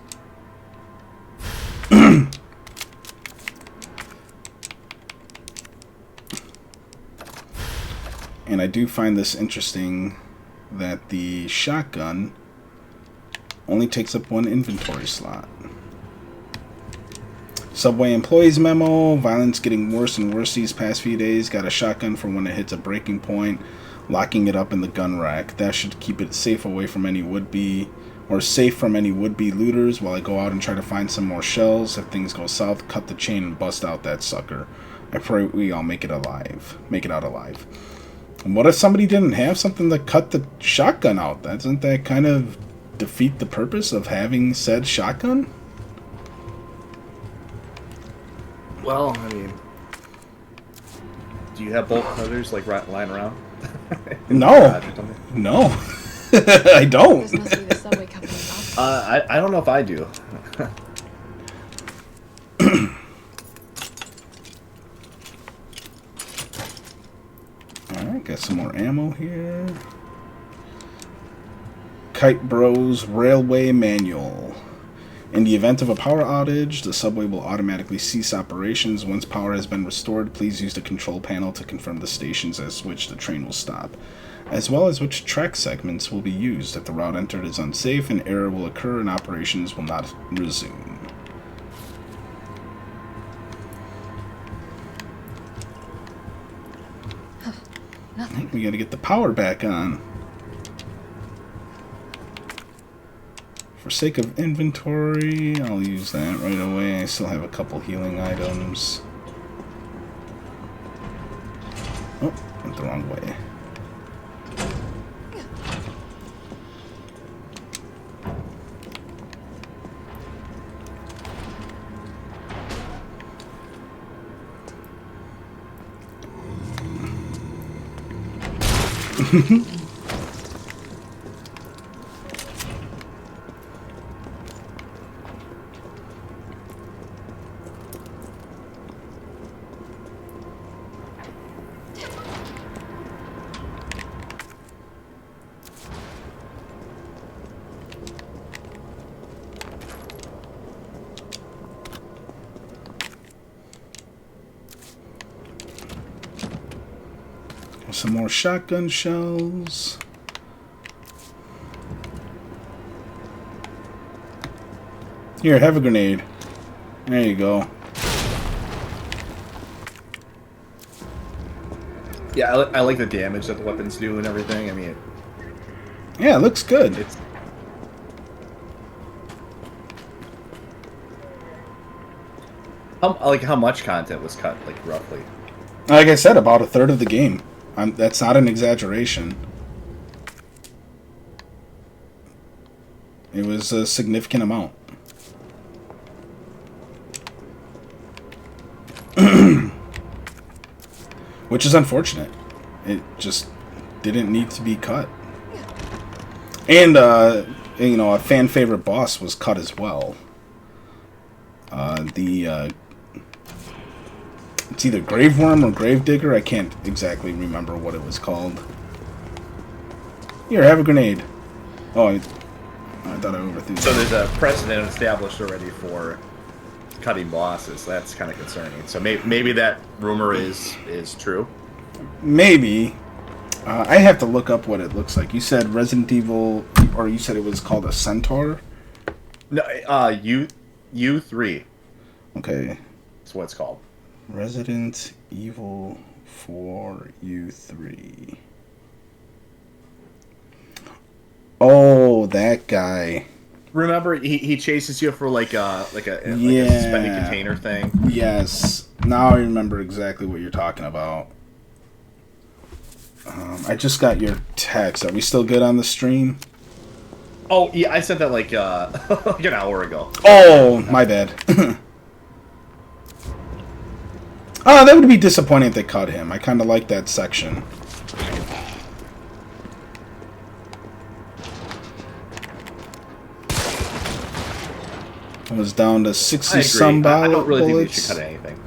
And I do find this interesting that the shotgun only takes up one inventory slot. Subway employees memo. Violence getting worse and worse these past few days. Got a shotgun for when it hits a breaking point. Locking it up in the gun rack. That should keep it safe away from any would-be or safe from any would-be looters while I go out and try to find some more shells. If things go south, cut the chain and bust out that sucker. I pray we all make it alive. Make it out alive. And what if somebody didn't have something to cut the shotgun out? Doesn't that kind of defeat the purpose of having said shotgun? Well, I mean, do you have bolt cutters like lying around? No. No. I don't. This must be the subway company office. I don't know if I do. Alright, got some more ammo here. Kite Bros Railway Manual. In the event of a power outage, the subway will automatically cease operations. Once power has been restored, please use the control panel to confirm the stations as which the train will stop, as well as which track segments will be used. If the route entered is unsafe, an error will occur and operations will not resume. Nothing. We gotta get the power back on. For sake of inventory, I'll use that right away. I still have a couple healing items. Oh, went the wrong way. Some more shotgun shells. Here, have a grenade. There you go. Yeah, I like the damage that the weapons do and everything. I mean, Yeah, it looks good. it's... How much content was cut, like, roughly? Like I said, about a third of the game. That's not an exaggeration. It was a significant amount. Which is unfortunate. It just didn't need to be cut. And, you know, a fan favorite boss was cut as well. It's either Graveworm or Gravedigger. I can't exactly remember what it was called. Here, have a grenade. Oh, I thought I overthrew. So there's a precedent established already for cutting bosses. That's kind of concerning. So maybe that rumor is true. Maybe. I have to look up what it looks like. You said Resident Evil, or you said it was called a Centaur? No, U3 Okay. is what it's called. Resident Evil 4 U3. Oh, that guy. Remember, he chases you for like a Yeah. suspended container thing. Yes. Now I remember exactly what you're talking about. I just got your text. Are we still good on the stream? Oh yeah, I sent that like like an hour ago. Oh, my bad. Oh, that would be disappointing if they cut him. I kind of like that section. I was down to 60 some I don't really think they bullets. should cut anything.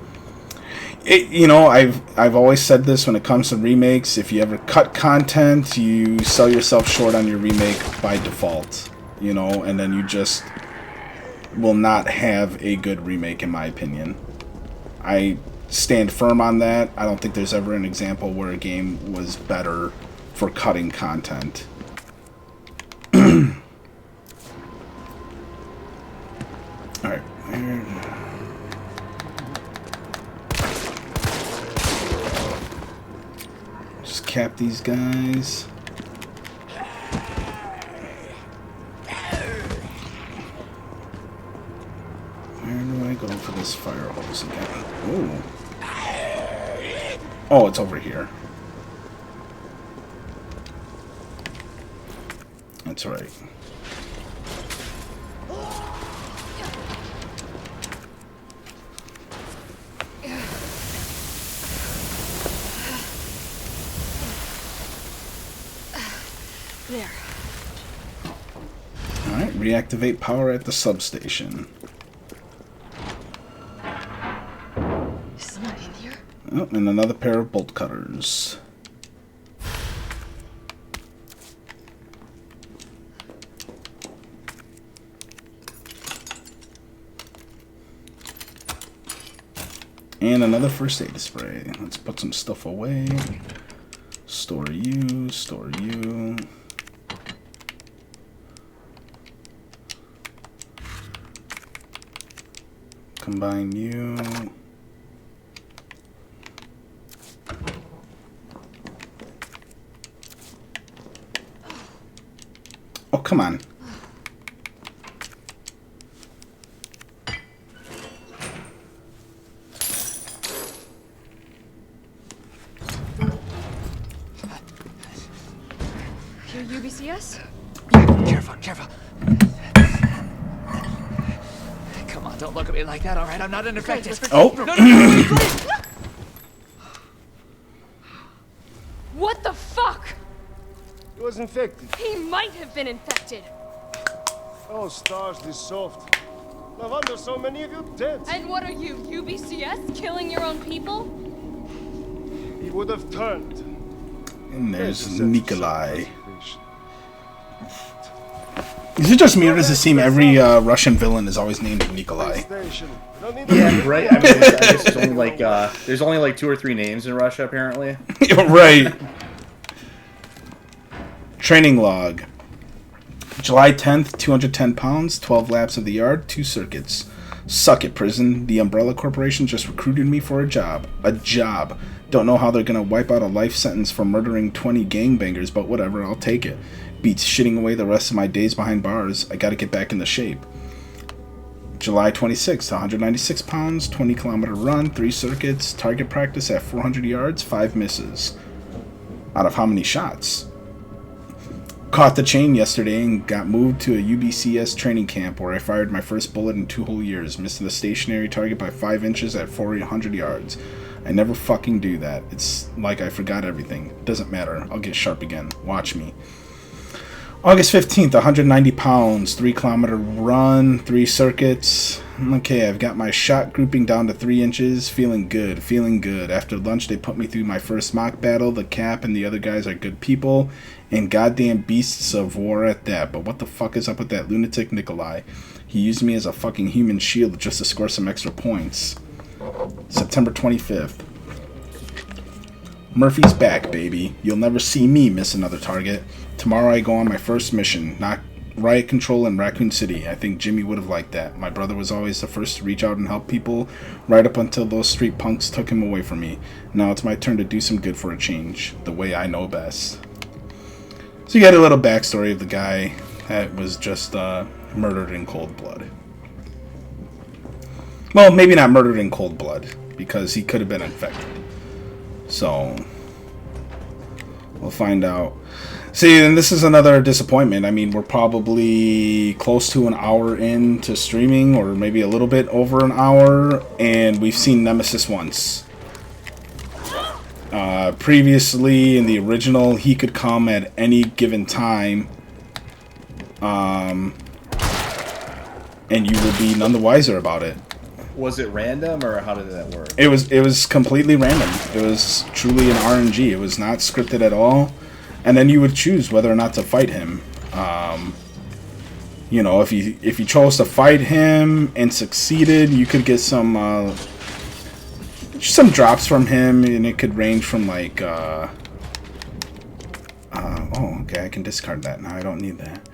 You know, I've always said this when it comes to remakes. If you ever cut content, you sell yourself short on your remake by default. You know, and then you just will not have a good remake, in my opinion. I stand firm on that. I don't think there's ever an example where a game was better for cutting content. Alright. Just cap these guys. go for this fire hose again. Ooh. Oh, it's over here. That's right. There. Alright, reactivate power at the substation. Is someone in here? Oh, and another pair of bolt cutters. And another first aid spray. Let's put some stuff away. Store you, store you. Combine you. Oh, come on. Your UBCS? Careful, careful. Come on, don't look at me like that, all right? I'm not an infected. Oh. No, please. What the fuck? He was infected. He might have been infected. Oh, stars, this soft. No wonder so many of you dead. And what are you, UBCS? Killing your own people? He would have turned. And there's Nikolai. Is it just me, or does it seem every Russian villain is always named Nikolai? Station. Don't need Yeah, right. I mean, I guess there's only like 2 or 3 names in Russia apparently. Right. Training log. July 10th, 210 pounds, 12 laps of the yard, 2 circuits. Suck it, prison. The Umbrella Corporation just recruited me for a job. A job. Don't know how they're gonna wipe out a life sentence for murdering 20 gangbangers, but whatever, I'll take it. Beats shitting away the rest of my days behind bars. I gotta get back into shape. July 26th, 196 pounds, 20-kilometer run, 3 circuits, target practice at 400 yards, 5 misses. Out of how many shots? Caught the chain yesterday and got moved to a UBCS training camp where I fired my first bullet in 2 whole years, missing the stationary target by 5 inches at 400 yards. I never fucking do that. It's like I forgot everything. Doesn't matter. I'll get sharp again. Watch me. August 15th, 190 pounds, 3-kilometer run, 3 circuits. Okay, I've got my shot grouping down to 3 inches. Feeling good, feeling good. After lunch, they put me through my first mock battle. The Cap and the other guys are good people, and goddamn beasts of war at that. But what the fuck is up with that lunatic Nikolai? He used me as a fucking human shield just to score some extra points. September 25th. Murphy's back, baby. You'll never see me miss another target. Tomorrow I go on my first mission, knock riot control in Raccoon City. I think Jimmy would have liked that. My brother was always the first to reach out and help people, right up until those street punks took him away from me. Now it's my turn to do some good for a change, the way I know best. So you get a little backstory of the guy that was just murdered in cold blood. Well, maybe not murdered in cold blood, because he could have been infected. So, we'll find out. See, and this is another disappointment. I mean, we're probably close to an hour into streaming, or maybe a little bit over an hour, and we've seen Nemesis once. Previously, in the original, he could come at any given time, and you will be none the wiser about it. Was it random, or how did that work? It was completely random. It was truly an RNG. It was not scripted at all. And then you would choose whether or not to fight him. You know, if you chose to fight him and succeeded, you could get some drops from him, and it could range from like oh, okay, I can discard that now. I don't need that.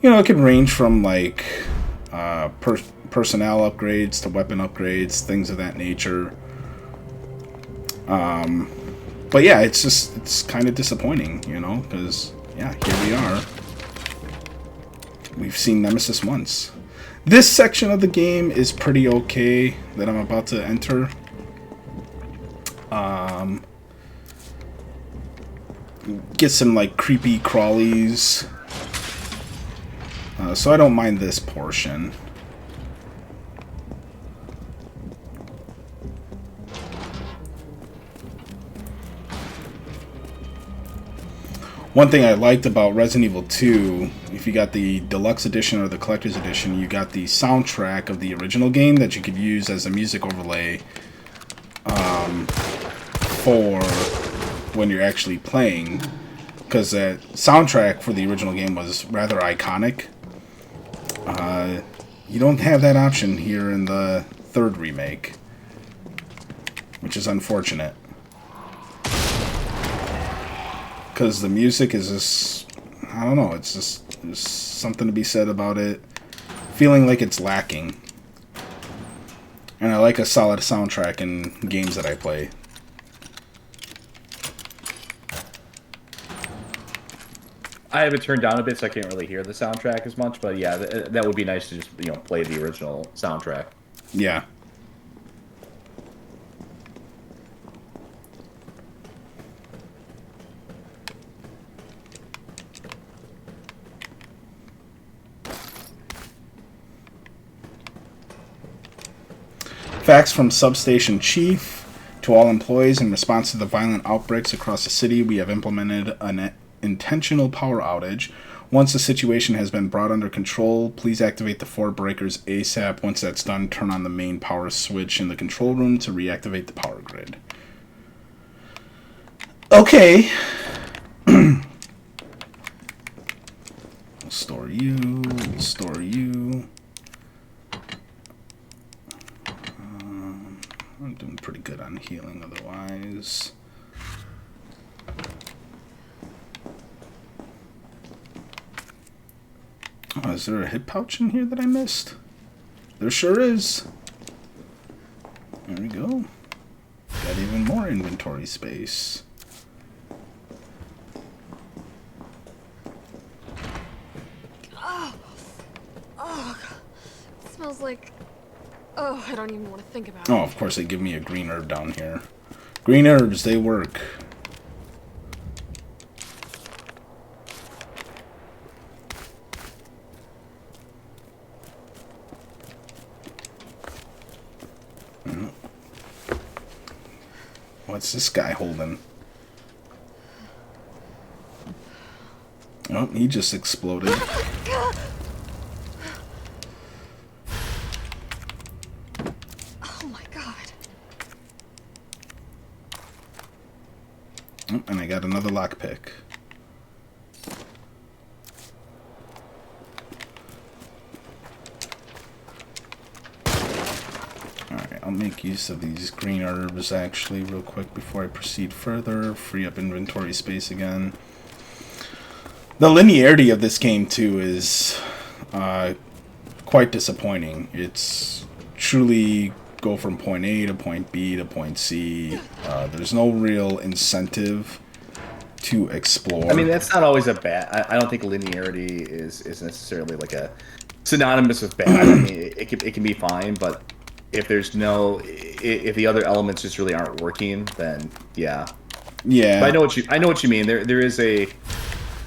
You know, it could range from like personnel upgrades to weapon upgrades, things of that nature. But yeah, it's kind of disappointing, you know, because yeah, here we are. We've seen Nemesis once. This section of the game is pretty okay that I'm about to enter. Get some like creepy crawlies. So I don't mind this portion. One thing I liked about Resident Evil 2, if you got the deluxe edition or the collector's edition, you got the soundtrack of the original game that you could use as a music overlay for when you're actually playing, because that soundtrack for the original game was rather iconic. You don't have that option here in the third remake, which is unfortunate. Because the music is just, I don't know, it's just, there's something to be said about it feeling like it's lacking. And I like a solid soundtrack in games that I play. I have it turned down a bit, so I can't really hear the soundtrack as much. But yeah, that would be nice to just, you know, play the original soundtrack. Yeah. Facts from Substation Chief. To all employees, in response to the violent outbreaks across the city, we have implemented an intentional power outage. Once the situation has been brought under control, please activate the 4 breakers ASAP. Once that's done, turn on the main power switch in the control room to reactivate the power grid. Okay. We'll store you. We'll store you. I'm doing pretty good on healing otherwise. Oh, is there a hit pouch in here that I missed? There sure is. There we go. Got even more inventory space. Oh, it smells like... Oh, I don't even want to think about it. Oh, of course they give me a green herb down here. Green herbs, they work. What's this guy holding? Oh, he just exploded. Oh my god. Oh, and I got another lockpick. Alright, I'll make use of these green herbs actually real quick before I proceed further. Free up inventory space again. The linearity of this game too is quite disappointing. It's truly go from point A to point B to point C. There's no real incentive to explore. I mean, that's not always a bad. I don't think linearity is necessarily like a synonymous with bad. I mean, it can be fine, but if there's no, if the other elements just really aren't working, then yeah. Yeah. But I know what you mean. There is a.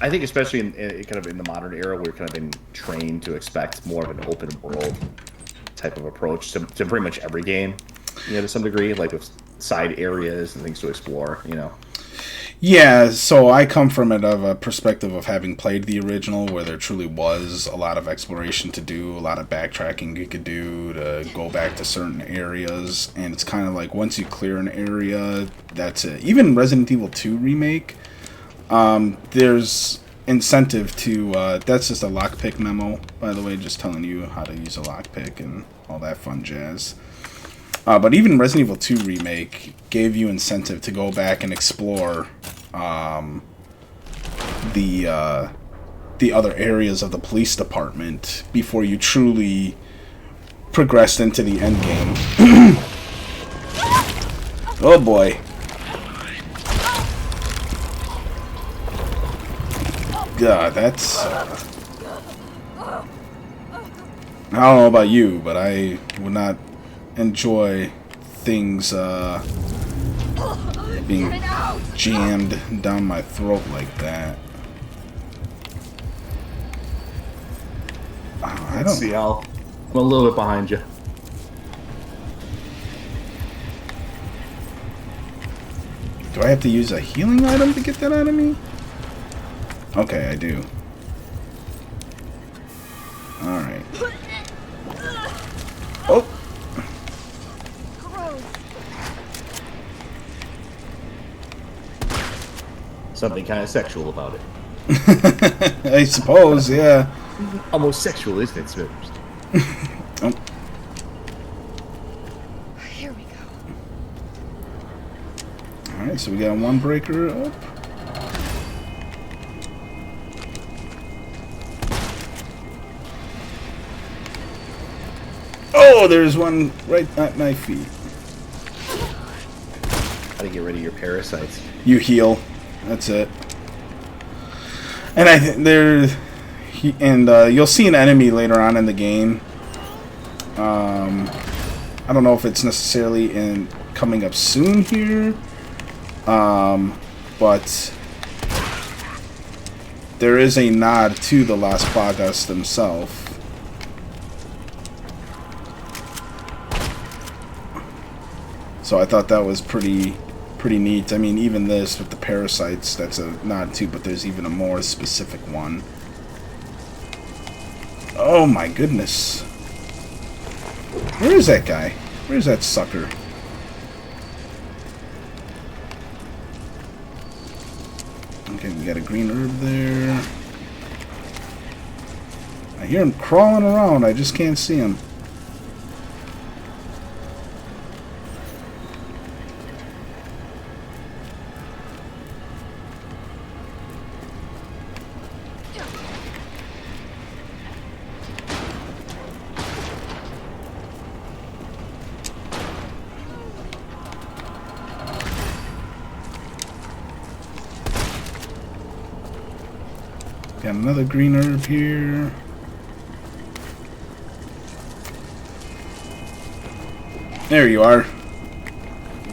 I think especially in kind of in the modern era, we're kind of been trained to expect more of an open world type of approach to pretty much every game, you know, to some degree, like with side areas and things to explore, you know. Yeah, so I come from it of a perspective of having played the original, where there truly was a lot of exploration to do, a lot of backtracking you could do to go back to certain areas, and it's kind of like once you clear an area, that's it. Even Resident Evil 2 Remake, there's incentive to, that's just a lockpick memo, by the way, just telling you how to use a lockpick and all that fun jazz. But even Resident Evil 2 Remake gave you incentive to go back and explore the other areas of the police department before you truly progressed into the end game. Oh boy. God, that's... I don't know about you, but I would not enjoy things being jammed down my throat like that. I don't see. I'm a little bit behind you. Do I have to use a healing item to get that out of me? Okay, I do. Alright. Oh! Something kind of sexual about it. I suppose, yeah. Almost sexual, isn't it, Smithers? Oh. Here we go. Alright, so we got one breaker up. Oh, there's one right at my feet. How to get rid of your parasites. You heal. That's it. And I think you'll see an enemy later on in the game. I don't know if it's necessarily coming up soon here, but there is a nod to the Las Plagas themselves. So I thought that was pretty neat. I mean, even this with the parasites, that's a nod too, but there's even a more specific one. Oh my goodness. Where is that guy? Where's that sucker? Okay, we got a green herb there. I hear him crawling around, I just can't see him. Got another green herb here. There you are.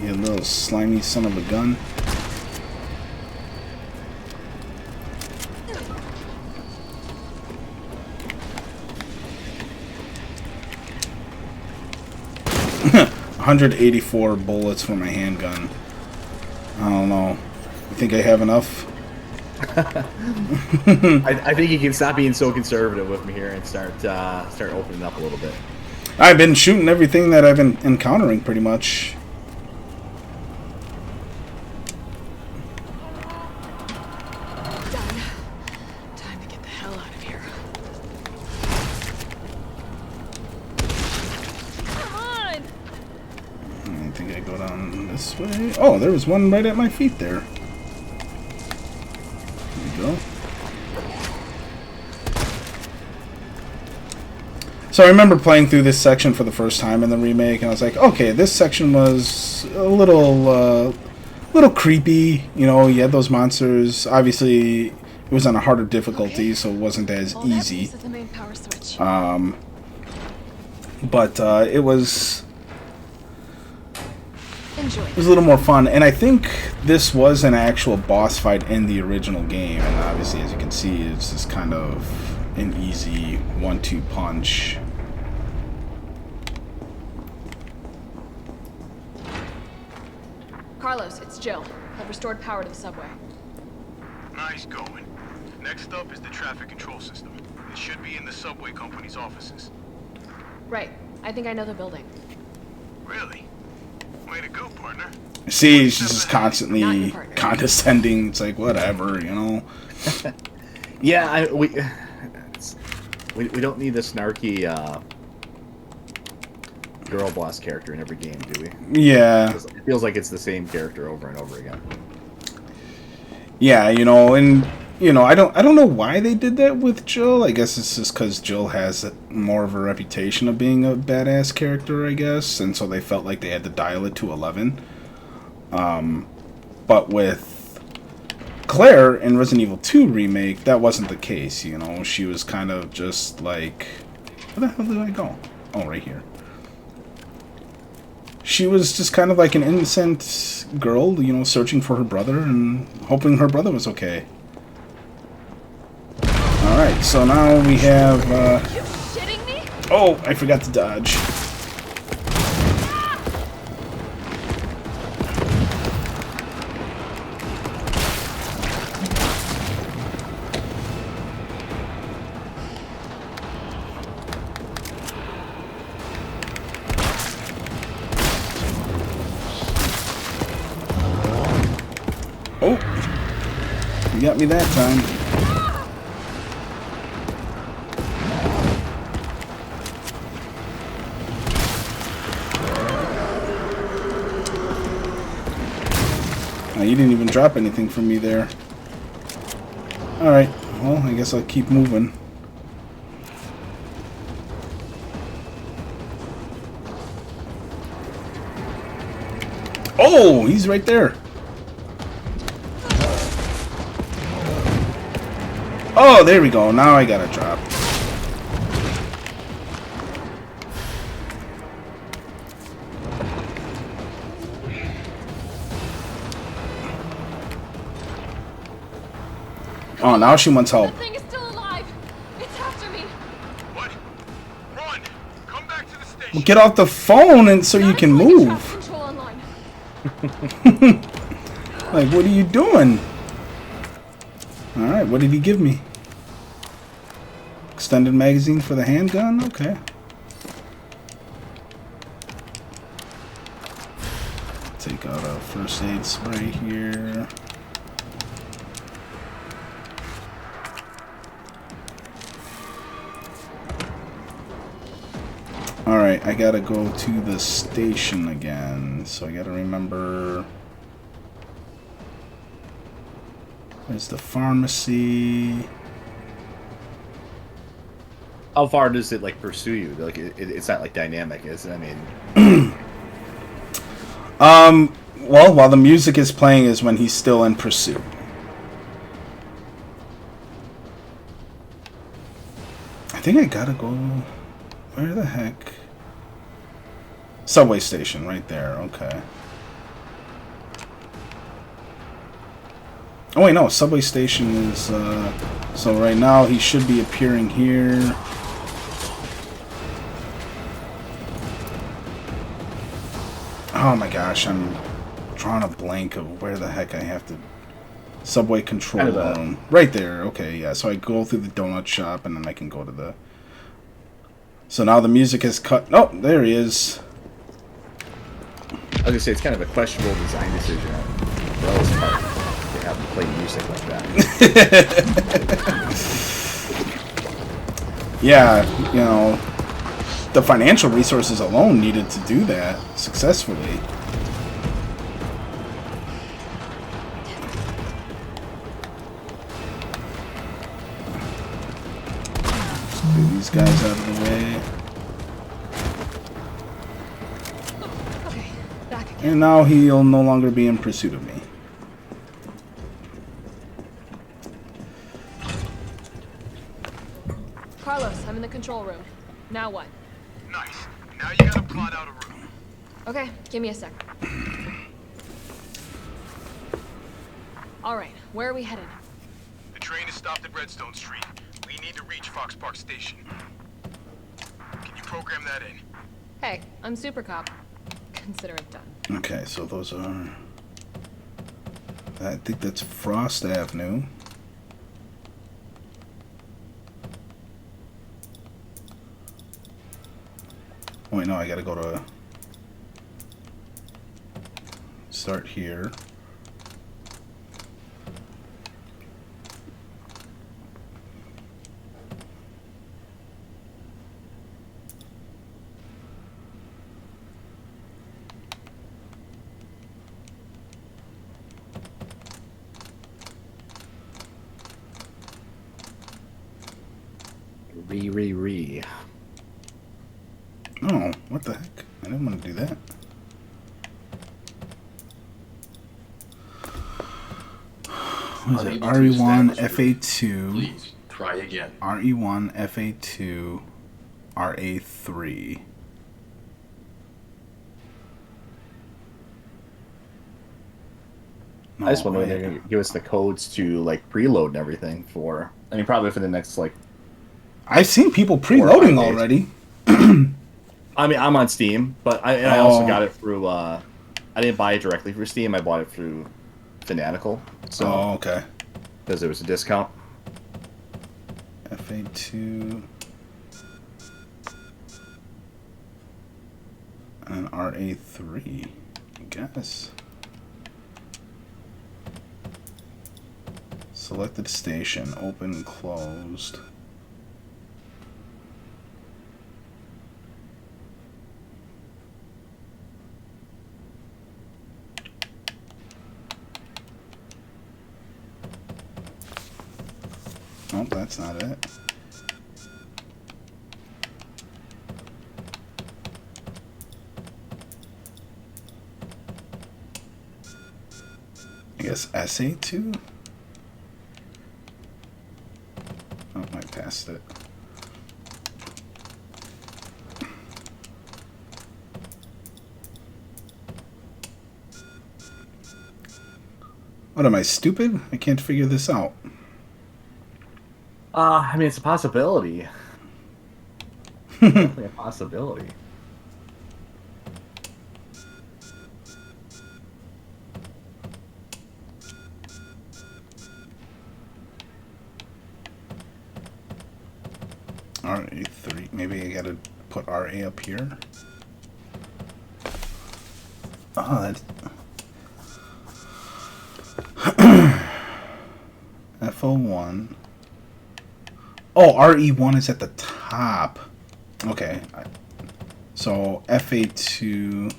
You little slimy son of a gun. $184 bullets for my handgun. I don't know. You think I have enough? I think you can stop being so conservative with me here and start opening up a little bit. I've been shooting everything that I've been encountering, pretty much. Done. Time to get the hell out of here. Come on! I think I go down this way. Oh, there was one right at my feet there. Go. So I remember playing through this section for the first time in the remake, and I was like, okay, this section was a little creepy. You know, you had those monsters. Obviously, it was on a harder difficulty, so it wasn't as easy. The main power switch. But it was. Enjoy. It was a little more fun, and I think this was an actual boss fight in the original game, and obviously, as you can see, it's just kind of an easy 1-2 punch. Carlos, it's Jill. I've restored power to the subway. Nice going. Next up is the traffic control system. It should be in the subway company's offices. Right. I think I know the building. Really? Way to go, partner. See, she's just constantly condescending. It's like, whatever, you know? Yeah, we don't need a snarky girl boss character in every game, do we? Yeah. It feels like it's the same character over and over again. Yeah, you know, and you know, I don't know why they did that with Jill. I guess it's just because Jill has more of a reputation of being a badass character, I guess, and so they felt like they had to dial it to 11. But with Claire in Resident Evil 2 Remake, that wasn't the case, you know. She was kind of just like Where the hell did I go? Oh, right here. She was just kind of like an innocent girl, you know, searching for her brother and hoping her brother was okay. Alright, so now we have, You shitting me? oh, I forgot to dodge. Oh, you got me that time. Oh, you didn't even drop anything from me there. Alright, well, I guess I'll keep moving. Oh, he's right there. Oh, there we go. Now I gotta drop. Oh, now she wants help. That thing is still alive. It's after me. What? Run! Come back to the station. Well, get off the phone and so you Not can until I get move. traffic control online. Like, what are you doing? Alright, what did he give me? Extended magazine for the handgun? Okay. Take out a first aid spray here. Alright, I gotta go to the station again. So I gotta remember... There's the pharmacy. How far does it like pursue you? Like it's not like dynamic, is it? I mean, Well, while the music is playing is when he's still in pursuit. I think I gotta go... Where the heck? Subway station, right there, okay. Oh wait, no, subway station is, so right now he should be appearing here. Oh my gosh, I'm drawing a blank of where the heck I have to... Subway control room. Right there, okay, yeah, so I go through the donut shop and then I can go to the... So now the music is cut... Oh, there he is. I was gonna say it's kind of a questionable design decision on Umbrella's part to have to play music like that. Yeah, you know, the financial resources alone needed to do that successfully. Get these guys out of the way. Okay, back again. And now he'll no longer be in pursuit of me. Carlos, I'm in the control room. Now what? Nice. Now you gotta plot out a route. Okay, give me a sec. All right, where are we headed? The train is stopped at Redstone Street. We need to reach Fox Park Station. Can you program that in? Hey, I'm Super Cop. Consider it done. Okay, so those are... I think that's Frost Avenue. Oh, wait, no, I gotta go to... Start here. Re. Oh, what the heck? I didn't want to do that. What is it? RE1 FA2. Please try again. RE1 FA2 RA3. No, I just wonder when they're going to give us the codes to like preload and everything for. I mean, probably for the next like. I've seen people preloading already. I mean, I'm on Steam, but I also got it through. I didn't buy it directly through Steam. I bought it through Fanatical. So. Oh, okay. Because there was a discount. FA2 and RA3, I guess. Selected station, open, closed. Nope, that's not it. I guess SA2? Oh, I passed it. What, am I stupid? I can't figure this out. I mean, it's a possibility. Definitely a possibility. RA3. Maybe I gotta put RA up here. Oh, that's... FO1. Oh, RE1 is at the top. Okay. So FA2.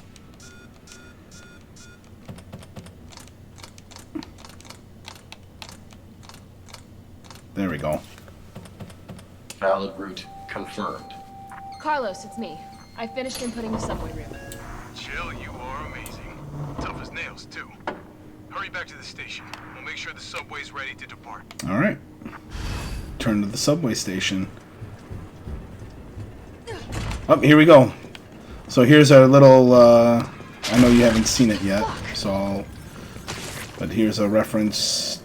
There we go. Valid route confirmed. Carlos, it's me. I finished inputting the subway route. Jill, you are amazing. Tough as nails, too. Hurry back to the station. We'll make sure the subway's ready to depart. All right. Turn to the subway station. Oh, here we go. So here's our little, I know you haven't seen it yet, but here's a reference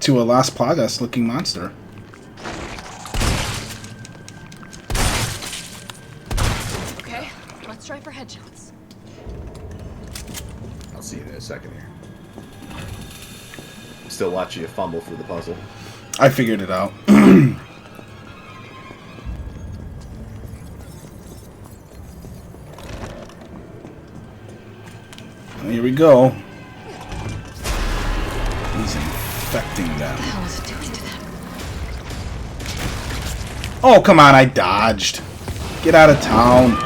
to a Las Plagas looking monster. Okay, let's try for headshots. I'll see you in a second here. Still watching you fumble through the puzzle. I figured it out. Here we go. He's infecting them. What the hell is it doing to them? Oh, come on, I dodged. Get out of town.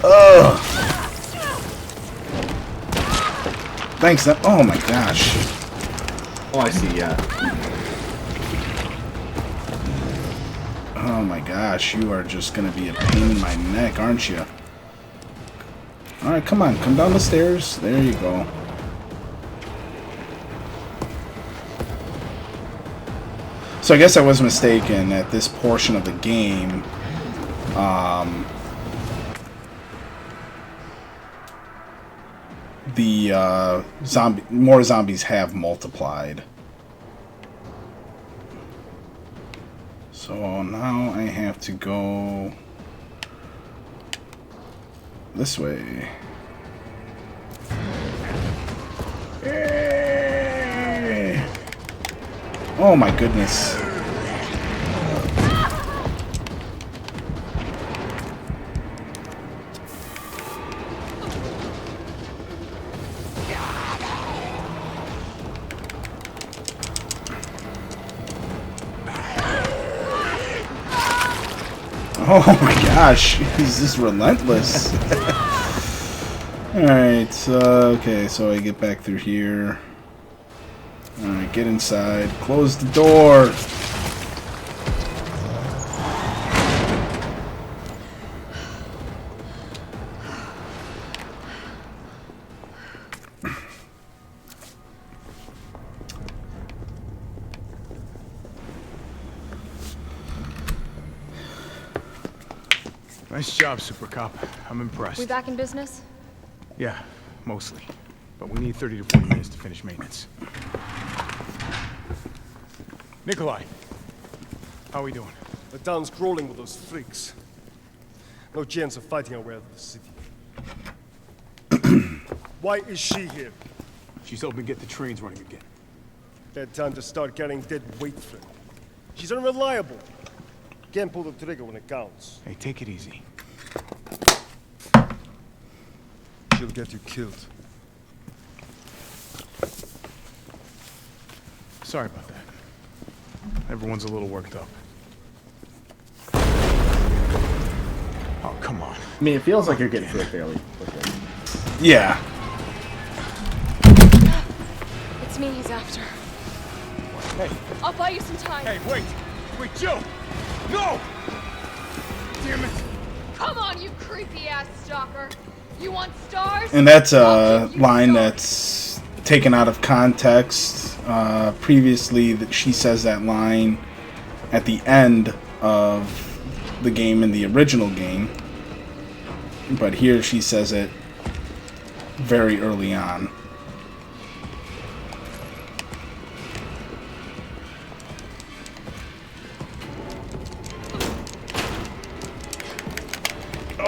Ugh. Thanks, oh my gosh. Oh, I see, yeah. Oh my gosh, you are just gonna be a pain in my neck, aren't you? Alright, come on, come down the stairs. There you go. So I guess I was mistaken at this portion of the game. The more zombies have multiplied. So now I have to go this way. Hey! Oh my goodness. Oh my gosh, he's just relentless. Alright, okay, so I get back through here. Alright, get inside. Close the door! Nice job, Super Cop. I'm impressed. We back in business? Yeah, mostly. But we need 30 to 40 minutes to finish maintenance. Nikolai, how are we doing? The town's crawling with those freaks. No chance of fighting our way out of the city. Why is she here? She's helping get the trains running again. Bad time to start carrying dead weight, friend. She's unreliable. Can't pull the trigger when it counts. Hey, take it easy. She'll get you killed. Sorry about that. Everyone's a little worked up. Oh, come on. I mean, it feels like you're getting through it fairly quickly. Yeah. It's me he's after. Hey, I'll buy you some time. hey, wait! Wait, Joe! No! Damn it! Come on, you creepy-ass stalker. You want stars? And that's a I'll give you line stars. that's taken out of context. Previously, that she says that line at the end of the game in the original game, but here she says it very early on.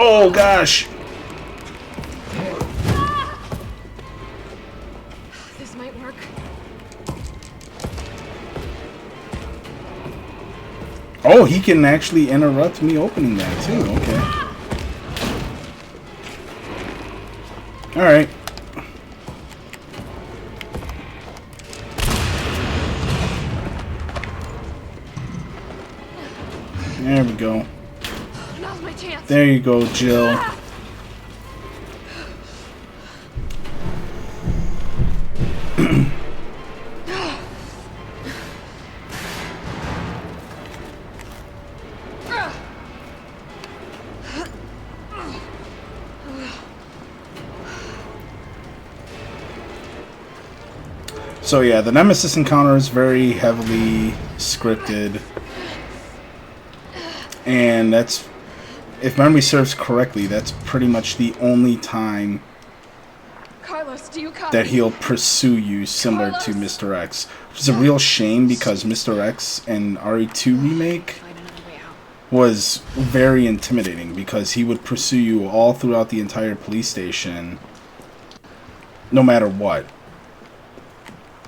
Oh gosh! This might work. Oh, he can actually interrupt me opening that too. Okay. Alright. There we go. Now's my chance. There you go, Jill. So yeah, the Nemesis encounter is very heavily scripted. And that's, if memory serves correctly, that's pretty much the only time Carlos, do you copy? that he'll pursue you, similar to Mr. X. Which is a real shame because Mr. X and RE2 Remake was very intimidating because he would pursue you all throughout the entire police station, no matter what.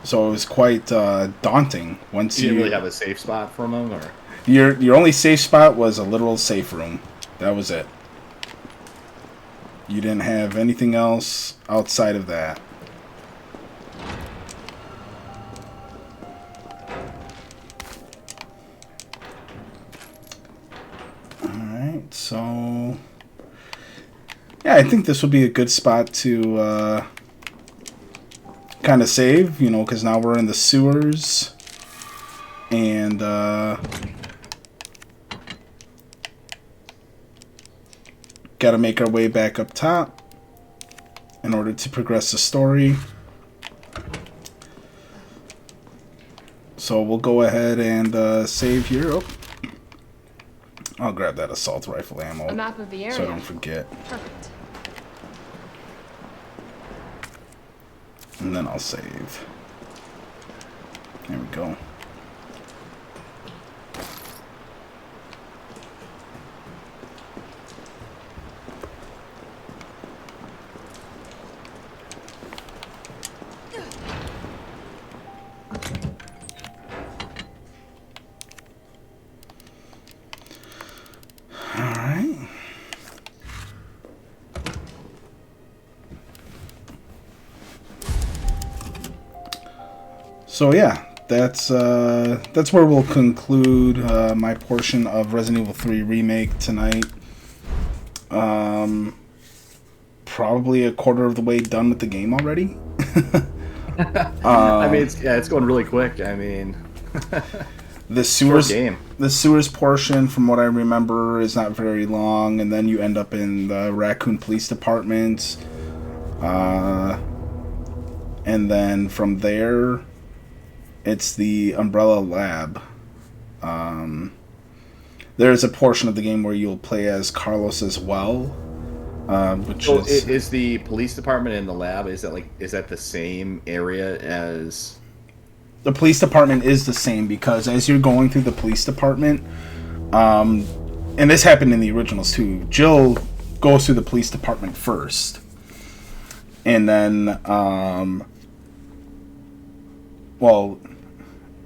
So it was quite daunting once You didn't really have a safe spot from him, or? Your only safe spot was a literal safe room. That was it. You didn't have anything else outside of that. Alright, so... yeah, I think this would be a good spot to kind of save, you know, because now we're in the sewers. And, gotta make our way back up top in order to progress the story. So we'll go ahead and save here. Oh. I'll grab that assault rifle ammo A map of the area. so I don't forget. Perfect. And then I'll save. There we go. So yeah, that's where we'll conclude my portion of Resident Evil 3 Remake tonight. Probably a quarter of the way done with the game already. I mean, it's going really quick. I mean, the sewers portion, from what I remember, is not very long, and then you end up in the Raccoon Police Department, and then from there, it's the Umbrella Lab. There's a portion of the game where you'll play as Carlos as well, which So is the police department in the lab, is that the same area as? the police department is the same, because as you're going through the police department, and this happened in the originals too, Jill goes through the police department first, and then well,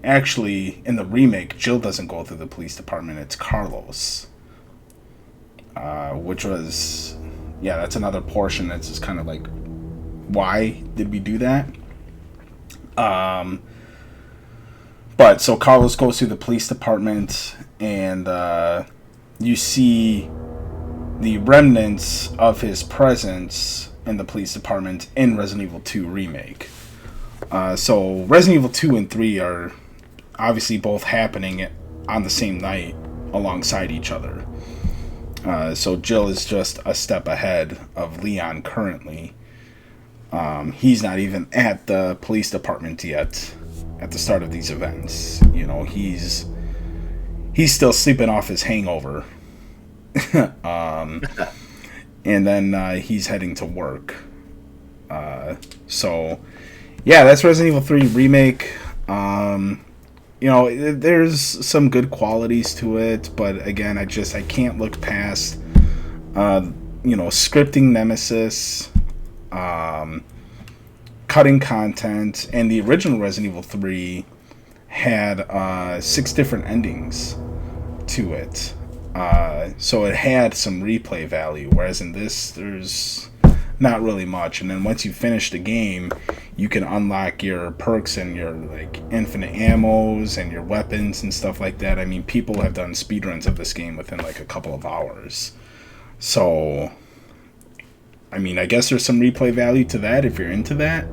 actually in the remake, Jill doesn't go through the police department, it's Carlos, which was, yeah, that's another portion that's just kind of like, why did we do that? But so Carlos goes through the police department, and you see the remnants of his presence in the police department in Resident Evil 2 Remake. So Resident Evil 2 and 3 are obviously both happening on the same night alongside each other. So Jill is just a step ahead of Leon currently. He's not even at the police department yet at the start of these events. You know, he's still sleeping off his hangover. And then he's heading to work. So yeah, that's Resident Evil 3 Remake. You know, there's some good qualities to it, but again, I can't look past you know, scripting Nemesis, cutting content, and the original Resident Evil 3 had 6 different endings to it. So it had some replay value, whereas in this, there's not really much. And then once you finish the game, you can unlock your perks and your like infinite ammos and your weapons and stuff like that. I mean, people have done speedruns of this game within like a couple of hours. So, I mean, I guess there's some replay value to that if you're into that.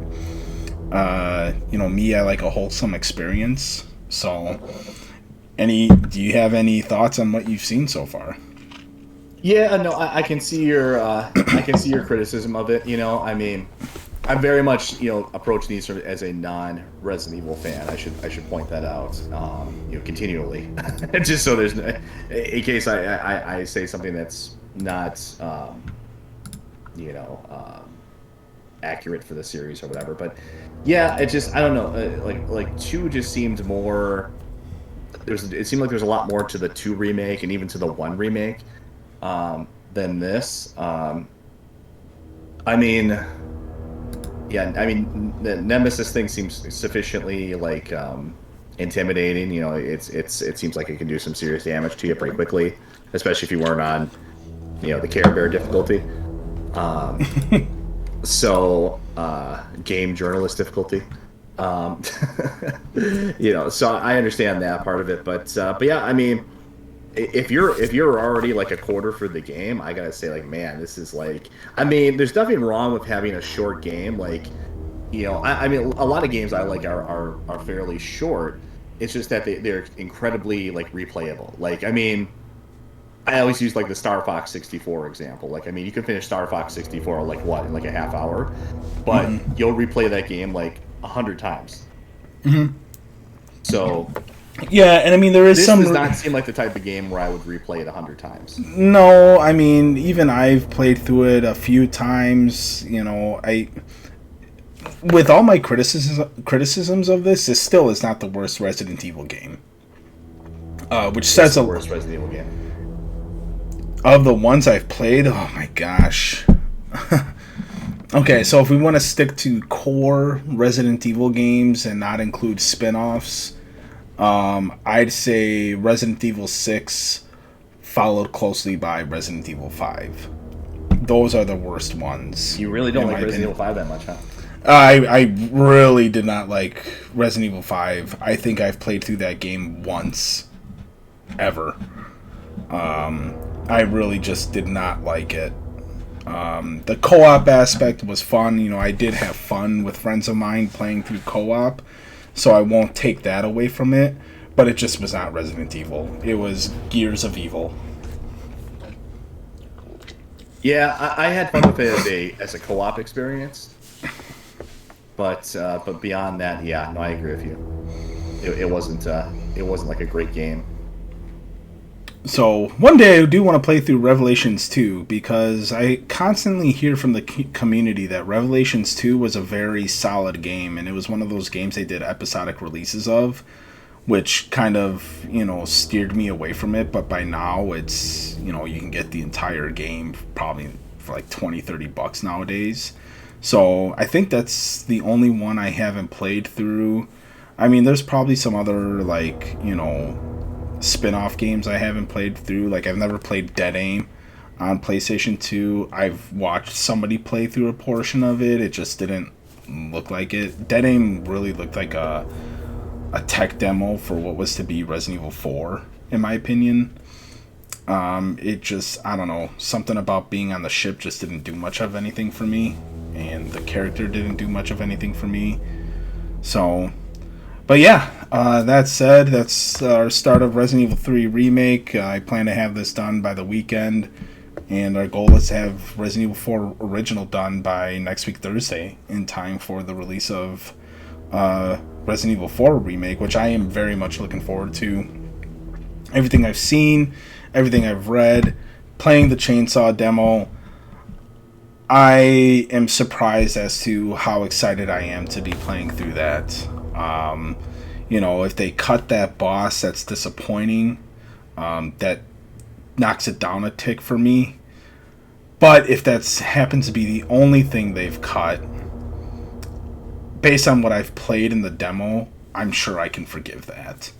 You know, me, I like a wholesome experience. So, do you have any thoughts on what you've seen so far? Yeah, no, I can see your criticism of it. You know, I mean, I'm very much, you know, approaching these sort of as a non-Resident Evil fan. I should point that out, you know, continually, just so there's, in case I say something that's not, you know, accurate for the series or whatever. But yeah, it just, I don't know, like 2 just seemed more. It seemed like there's a lot more to the 2 remake and even to the 1 remake. Than this. I mean, yeah, I mean, the Nemesis thing seems sufficiently like intimidating. You know, it seems like it can do some serious damage to you pretty quickly, especially if you weren't on, you know, the Care Bear difficulty. So game journalist difficulty. You know, so I understand that part of it, but yeah, I mean, if you're already like a quarter for the game, I gotta say, like, man, this is like, I mean, there's nothing wrong with having a short game. Like, you know, I mean, a lot of games I like are fairly short. It's just that they're incredibly like replayable. Like, I mean, I always use like the Star Fox 64 example. Like, I mean, you can finish Star Fox 64 like what, in like a half hour, but you'll replay that game like 100 times. Mm-hmm. So. Yeah, and I mean, this does not seem like the type of game where I would replay it 100 times. No, I mean, even I've played through it a few times. You know, with all my criticisms of this still is not the worst Resident Evil game. Which says the worst Resident Evil game of the ones I've played. Oh my gosh. Okay, so if we want to stick to core Resident Evil games and not include spin-offs, I'd say Resident Evil 6, followed closely by Resident Evil 5. Those are the worst ones. You really don't like Resident Evil 5 that much, huh? I really did not like Resident Evil 5. I think I've played through that game once, ever. I really just did not like it. The co-op aspect was fun. You know, I did have fun with friends of mine playing through co-op, so I won't take that away from it, but it just was not Resident Evil. It was Gears of Evil. Yeah, I had fun with it as a co-op experience, but beyond that, yeah, no, I agree with you. It wasn't like a great game. So one day I do want to play through Revelations 2 because I constantly hear from the community that Revelations 2 was a very solid game, and it was one of those games they did episodic releases of, which kind of, steered me away from it. But by now it's, you can get the entire game probably for like $20-$30 nowadays. So I think that's the only one I haven't played through. I mean, there's probably some other, like, spin-off games I haven't played through. Like, I've never played Dead Aim on PlayStation 2. I've watched somebody play through a portion of it. It just didn't look like it. Dead Aim really looked like a tech demo for what was to be Resident Evil 4, in my opinion. It just, I don't know, something about being on the ship just didn't do much of anything for me, and the character didn't do much of anything for me. So, but yeah, that said, that's our start of Resident Evil 3 Remake. I plan to have this done by the weekend, and our goal is to have Resident Evil 4 Original done by next week Thursday, in time for the release of Resident Evil 4 Remake, which I am very much looking forward to. Everything I've seen, everything I've read, playing the Chainsaw demo, I am surprised as to how excited I am to be playing through that. If they cut that boss, that's disappointing. That knocks it down a tick for me. But if that's happens to be the only thing they've cut, based on what I've played in the demo, I'm sure I can forgive that.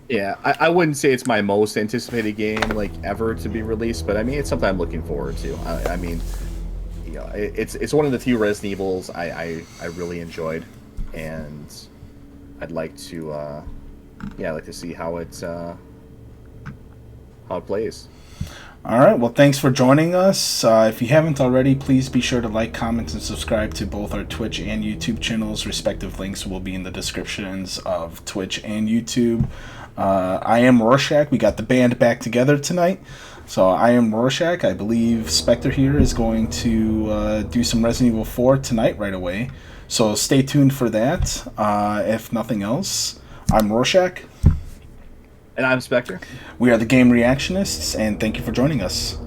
Yeah, I wouldn't say it's my most anticipated game ever to be released, but I mean it's something I'm looking forward to. I mean, it's one of the few Resident Evils I really enjoyed, and I'd like to see how it plays. All right, well, thanks for joining us. If you haven't already, please be sure to like, comment, and subscribe to both our Twitch and YouTube channels. Respective links will be in the descriptions of Twitch and YouTube. I am Rorschach. We got the band back together tonight. So I am Rorschach. I believe Spectre here is going to do some Resident Evil 4 tonight right away. So stay tuned for that. If nothing else, I'm Rorschach. And I'm Spectre. We are the Game Reactionists, and thank you for joining us.